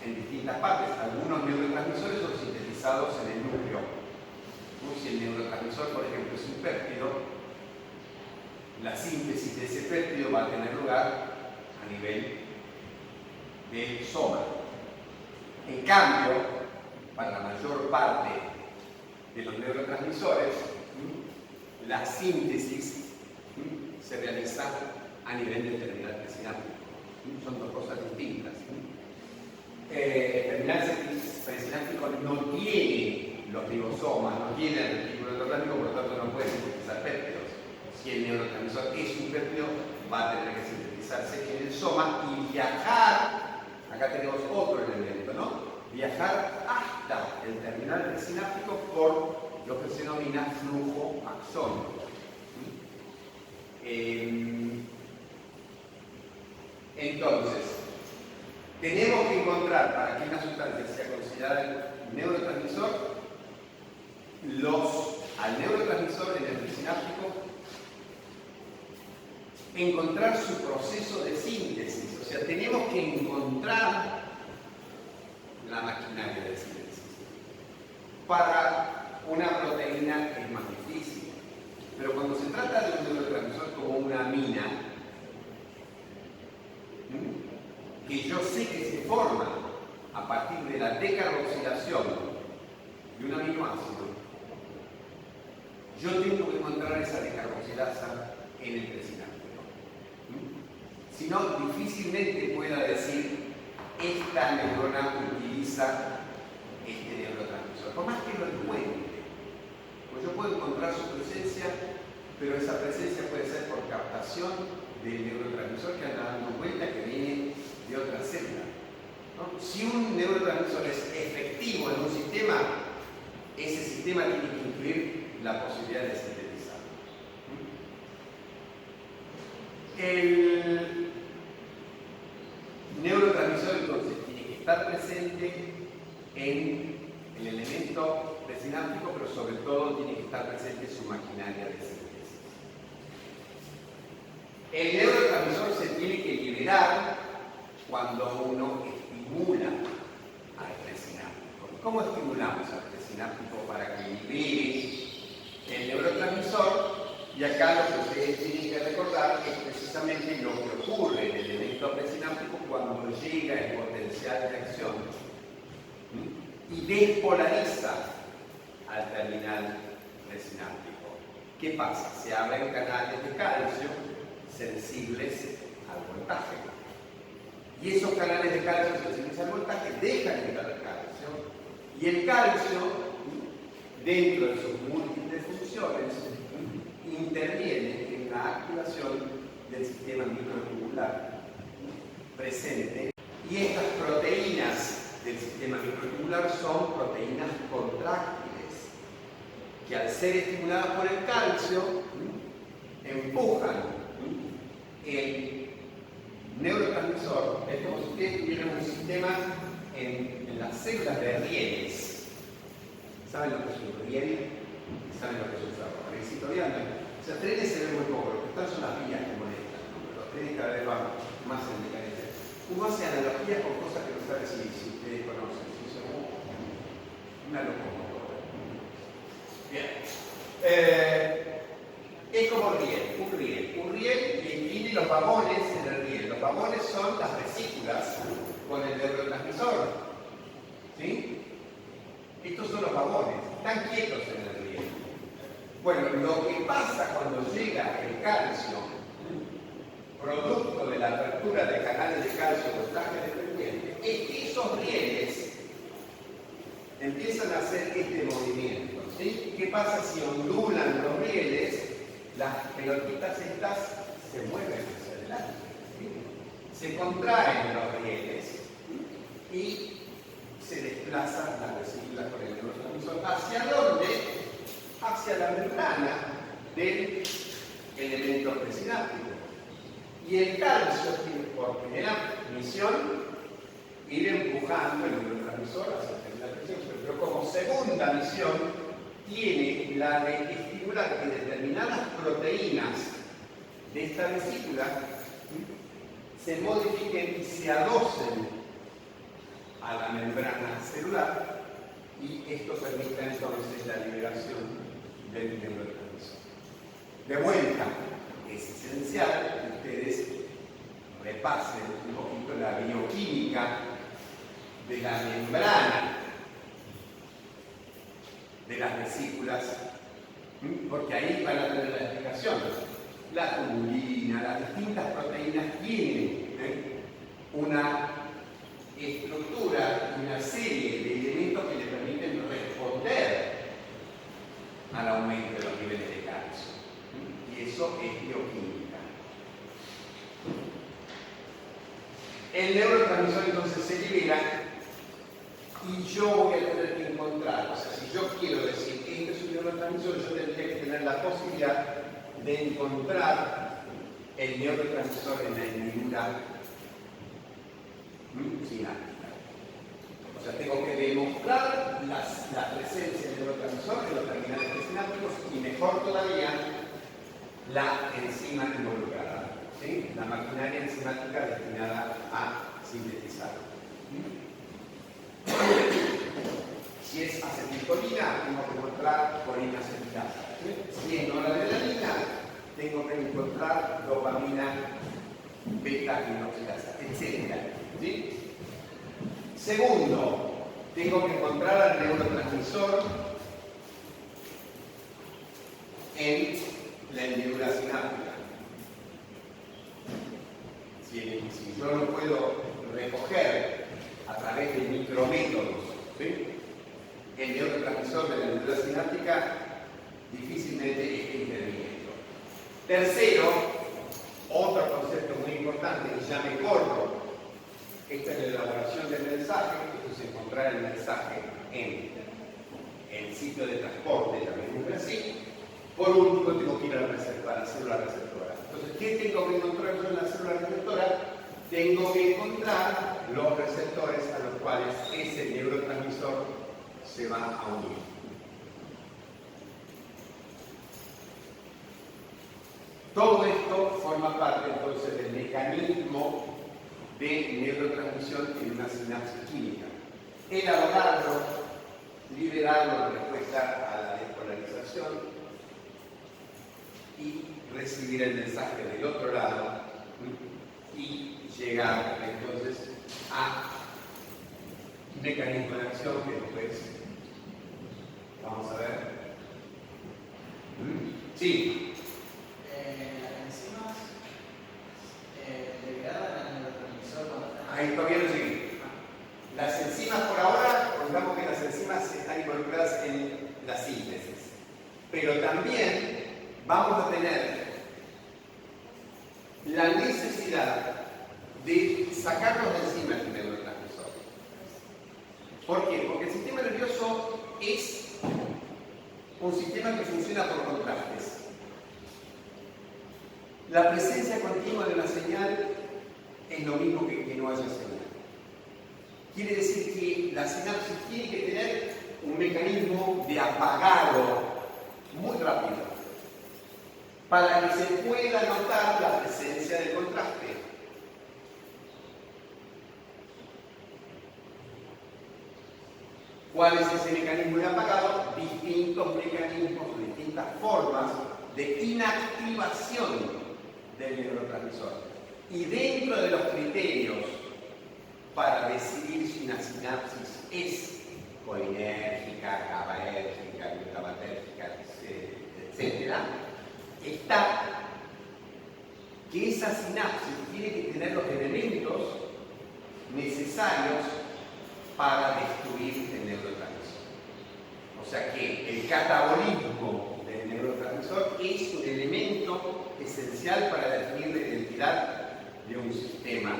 S1: en distintas partes. Algunos neurotransmisores son sintetizados en el núcleo. Si el neurotransmisor, por ejemplo, es un péptido, la síntesis de ese péptido va a tener lugar a nivel del soma. En cambio, para la mayor parte de los neurotransmisores, la síntesis se realiza a nivel del terminal presináptico. Son dos cosas distintas. El terminal presináptico no tiene los ribosomas, no tiene el retículo endoplasmático, por lo tanto no puede sintetizar péptidos. Si el neurotransmisor es un péptido, va a tener que sintetizarse en el soma y viajar, acá tenemos otro elemento, ¿no? Viajar hasta el terminal presináptico por lo que se denomina flujo axónico. Entonces, tenemos que encontrar, para que una sustancia sea considerada neurotransmisor, al neurotransmisor en el presináptico, encontrar su proceso de síntesis. O sea, tenemos que encontrar la maquinaria de síntesis. Para una proteína es más difícil, pero cuando se trata de un neurotransmisor como una amina, que yo sé que se forma a partir de la decarboxilación de un aminoácido, yo tengo que encontrar esa decarboxilasa en el presináptico. Si no, difícilmente pueda decir esta neurona utiliza este neurotransmisor, por más que lo encuentre. Pues yo puedo encontrar su presencia, pero esa presencia puede ser por captación del neurotransmisor que anda dando vuelta, que viene de otra célula, ¿no? Si un neurotransmisor es efectivo en un sistema, ese sistema tiene que incluir la posibilidad de sintetizar. El neurotransmisor entonces tiene que estar presente en el elemento presináptico, pero sobre todo tiene que estar presente su maquinaria de síntesis. El neurotransmisor se tiene que liberar cuando uno estimula al presináptico. ¿Cómo estimulamos al presináptico para que libere el neurotransmisor? Y acá lo que ustedes tienen que recordar es precisamente lo que ocurre en el elemento presináptico cuando llega el potencial de acción y despolariza al terminal presináptico. ¿Qué pasa? Se abren canales de calcio sensibles al voltaje. Y esos canales de calcio sensibles al voltaje dejan entrar el calcio. Y el calcio, dentro de sus múltiples funciones, interviene en la activación del sistema microtubular presente. Y estas proteínas del sistema microtubular son proteínas contráctiles, que al ser estimuladas por el calcio, empujan el neurotransmisor. Es como si ustedes tuvieran un sistema en las células de rieles. ¿Saben lo que es un riel? ¿Saben lo que es un ferrocarril viable? O sea, trenes se ven muy poco, lo que están son las vías que molestan, ¿no? Pero los trenes cada vez van más en decadencia. Uno hace analogías con cosas que no sabe si ustedes conocen. Si son una locomotora. Bien. Es como un riel y tiene los vagones en el riel. Los vagones son las vesículas con el neurotransmisor. ¿Sí? Estos son los vagones, están quietos en el riel. Bueno, lo que pasa cuando llega el calcio, producto de la apertura de canales de calcio voltaje dependiente, es que esos rieles empiezan a hacer este movimiento. ¿Sí? ¿Qué pasa si ondulan los rieles? Las pelotitas estas se mueven hacia adelante. ¿Sí? Se contraen los rieles y se desplazan las vesículas por el neurotransmisor. ¿Hacia dónde? Hacia la membrana del elemento presináptico. Y el calcio tiene por primera misión ir empujando el neurotransmisor hacia la presión, pero como segunda misión tiene la de estimular que determinadas proteínas de esta vesícula se modifiquen y se adosen a la membrana celular, y esto permite entonces la liberación del neurotransmisor. De vuelta, es esencial que ustedes repasen un poquito la bioquímica de la membrana de las vesículas, porque ahí van a tener la explicación. La tubulina, las distintas proteínas tienen una estructura, una serie de elementos que le permiten responder al aumento de los niveles de calcio. Y eso es bioquímica. El neurotransmisor entonces se libera y yo voy a tener que encontrar, o sea, si yo quiero decir que este es un neurotransmisor, yo tendría que tener la posibilidad de encontrar el neurotransmisor en la hendidura sináptica. O sea, tengo que demostrar la presencia del neurotransmisor en los terminales presinápticos y mejor todavía la enzima involucrada, ¿sí? La maquinaria enzimática destinada a sintetizarlo. Si es acetilcolina, tengo que encontrar colina acetilasa. Si es noradrenalina, tengo que encontrar dopamina beta-glinoxidasa, etc. ¿Sí? Segundo, tengo que encontrar al neurotransmisor en la hendidura sináptica. Si yo lo puedo recoger a través de micrométodos, ¿sí? El neurotransmisor de la hendidura sináptica difícilmente es interviniendo. Tercero, otro concepto muy importante, y ya me corro, esta es la elaboración del mensaje, esto es encontrar el mensaje en el sitio de transporte, también es así. Por último, tengo que ir a la célula receptora. Entonces, ¿qué tengo que encontrar yo en la célula receptora? Tengo que encontrar los receptores a los cuales ese neurotransmisor se va a unir. Todo esto forma parte entonces del mecanismo de neurotransmisión en una sinapsis química. Elaborarlo, liberarlo en respuesta a la despolarización y recibir el mensaje del otro lado y llegar entonces a un mecanismo de acción que después vamos a ver. Sí.
S3: Las enzimas liberadas en el neurotransmisor.
S1: Ahí todavía no llegué. Las enzimas por ahora, pongamos que las enzimas están involucradas en la síntesis. Pero también vamos a tener la necesidad de sacarlos de encima del neurotransmisor. ¿Por qué? Porque el sistema nervioso es un sistema que funciona por contrastes. La presencia continua de una señal es lo mismo que no haya señal. Quiere decir que la sinapsis tiene que tener un mecanismo de apagado muy rápido para que se pueda notar la presencia del contraste. ¿Cuál es ese mecanismo de apagado? Distintos mecanismos, distintas formas de inactivación del neurotransmisor. Y dentro de los criterios para decidir si una sinapsis es colinérgica, GABAérgica, glutamatérgica, etc., está que esa sinapsis tiene que tener los elementos necesarios para destruir el neurotransmisor. O sea que el catabolismo del neurotransmisor es un elemento esencial para definir la identidad de un sistema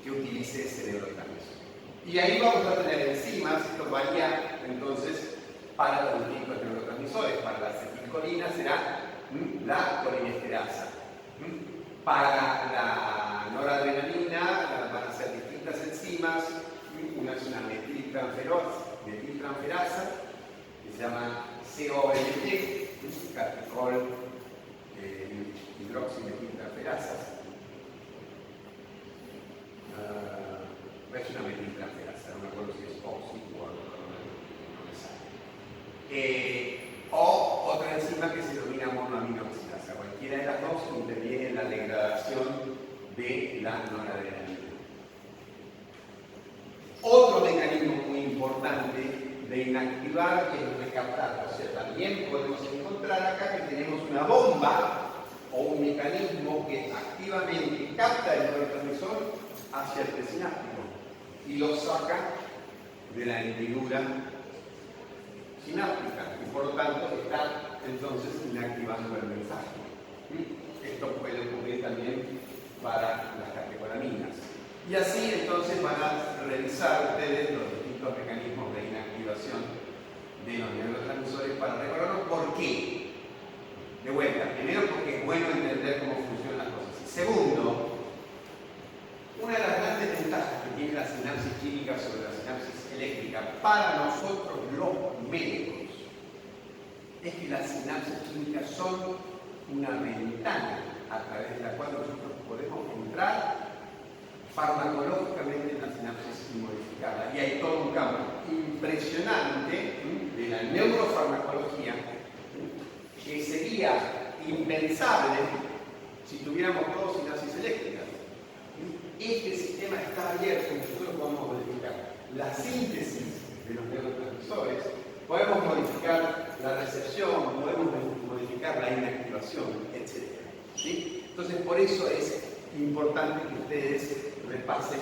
S1: que utilice ese neurotransmisor. Y ahí vamos a tener enzimas, esto varía entonces para los distintos neurotransmisores. Para la acetilcolina será la colinesterasa. Para la noradrenalina van a ser distintas enzimas. Una es una metiltransferasa, que se llama COMT, catecolol hidroximetiltransferasas. Es una metiltransferasa, no me acuerdo si es oxi o algo, no me sale. O otra enzima que se denomina monoaminoxidasa. Cualquiera de las dos interviene en la degradación de la noradrenalina. Otro mecanismo muy importante de inactivar es el recaptar. O sea, también podemos encontrar acá que tenemos una bomba o un mecanismo que activamente capta el neurotransmisor hacia el presináptico y lo saca de la hendidura sináptica y por lo tanto está entonces inactivando el mensaje. Esto puede ocurrir también para las catecolaminas. Y así entonces van a revisar ustedes los distintos mecanismos de inactivación de los neurotransmisores para recordarnos por qué. De vuelta, primero porque es bueno entender cómo funcionan las cosas. Y segundo, una de las grandes ventajas que tiene la sinapsis química sobre la sinapsis eléctrica para nosotros los médicos es que las sinapsis químicas son una ventana a través de la cual nosotros podemos entrar farmacológicamente en la sinapsis modificada. Y hay todo un campo impresionante de la neurofarmacología que sería impensable si tuviéramos todos sinapsis eléctricas. Este sistema está abierto y nosotros podemos modificar la síntesis de los neurotransmisores, podemos modificar la recepción, podemos modificar la inactivación, etc. ¿Sí? Entonces, por eso es importante que ustedes repasen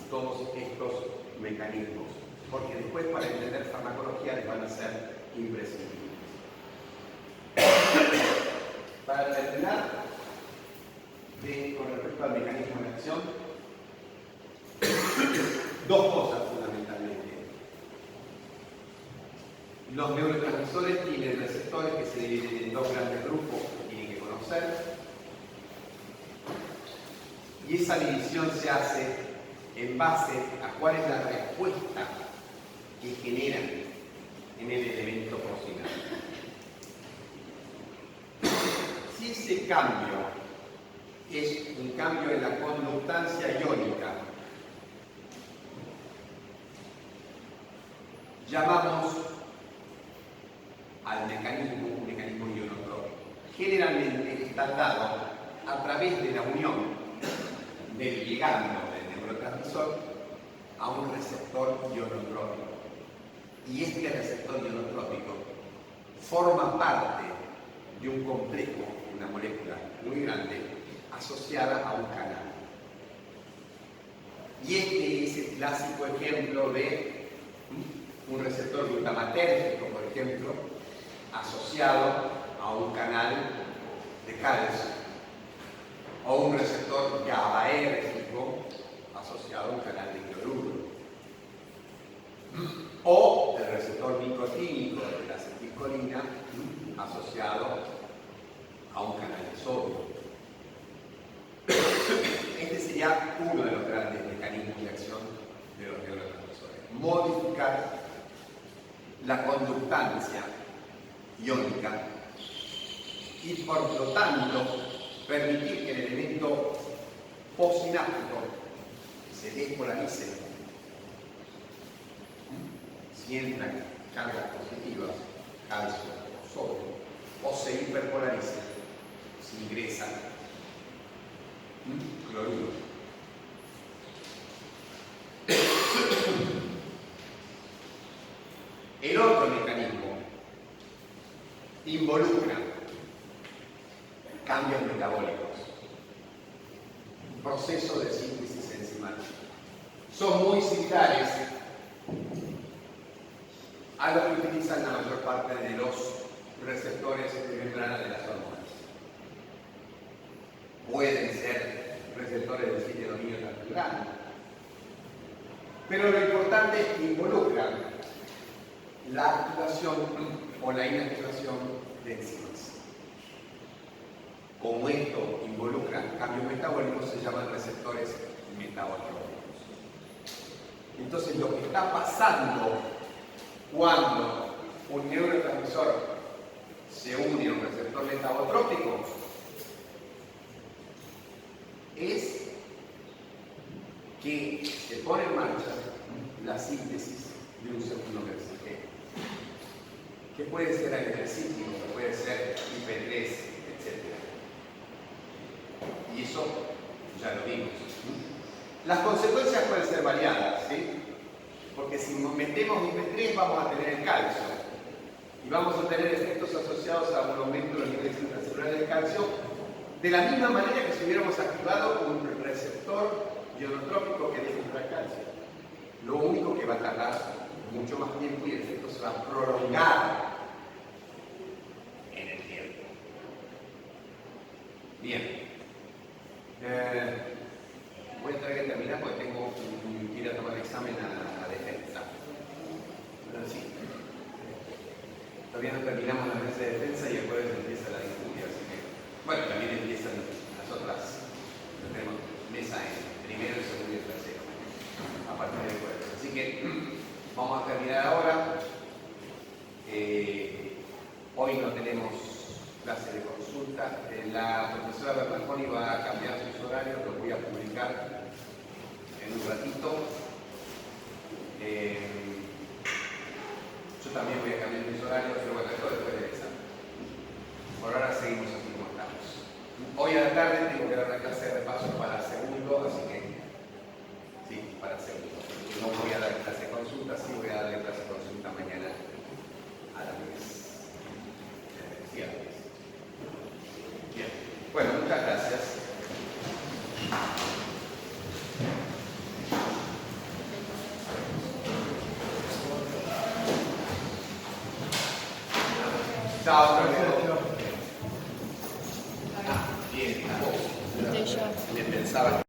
S1: todos estos mecanismos, porque después para entender farmacología les van a ser imprescindibles. Para terminar, con respecto al mecanismo de acción, dos cosas fundamentalmente. Los neurotransmisores tienen receptores que se dividen en dos grandes grupos que tienen que conocer. Y esa división se hace en base a cuál es la respuesta que generan en el elemento prosináptico. Si ese cambio es un cambio en la conductancia iónica, llamamos al mecanismo un mecanismo ionotrópico. Generalmente está dado a través de la unión del ligando del neurotransmisor a un receptor ionotrópico. Y este receptor ionotrópico forma parte de un complejo, una molécula muy grande, asociada a un canal. Y este es el clásico ejemplo de un receptor glutamatérgico, por ejemplo, asociado a un canal de calcio, o un receptor GABAérgico asociado a un canal de cloruro, o el receptor nicotínico de la acetilcolina asociado a un canal de sodio. Este sería uno de los grandes mecanismos de acción de los neurotransmisores: modificar la conductancia iónica y por lo tanto permitir que el elemento postsináptico se despolarice si entran cargas positivas, calcio o sodio, o se hiperpolarice si ingresan cloruro. El otro mecanismo involucra cambios metabólicos, un proceso de síntesis enzimática. son muy similares a los que utilizan la mayor parte de los receptores de membrana de las hormonas. Pueden ser receptores del sitio de dominio transmembrana, pero lo importante es que involucran la activación o la inactivación de enzimas. Como esto involucra cambios metabólicos, se llaman receptores metabólicos. Entonces, lo que está pasando cuando un neurotransmisor se une a un receptor metabotrópico es que se pone en marcha la síntesis de un segundo mensajero, que puede ser a nivel cíclico, que puede ser IP3, etc. Y eso ya lo vimos. Las consecuencias pueden ser variadas, ¿sí? Porque si metemos IP3 vamos a tener el calcio y vamos a tener efectos asociados a un aumento de los niveles intracelulares de calcio, de la misma manera que si hubiéramos activado un receptor ionotrópico que deja entrar calcio. Lo único que va a tardar mucho más tiempo y el efecto se va a prolongar en el tiempo. Bien. Voy a tener que terminar porque tengo que ir a tomar el examen a defensa. Sí. Todavía no terminamos la mesa de defensa y el jueves empieza la discusión, así que, bueno, también empiezan las otras. Tenemos mesa en primero, segundo y tercero, a partir del jueves. Así que vamos a terminar ahora. Hoy no tenemos clase de consulta. La profesora Bernasconi va a cambiar sus horarios, los voy a publicar en un ratito. Yo también voy a cambiar mis horarios, pero bueno, esto después del examen. Por ahora seguimos así como estamos. Hoy a la tarde tengo que dar una clase de repaso para segundo, así que sí, para segundo. No voy a dar clase de consulta, sí voy a darle clase de consulta mañana a las 10. Sí, a las 10. Bien. Bueno, muchas gracias. Chao, profesor. Bien, a vos. Bien, pensaba.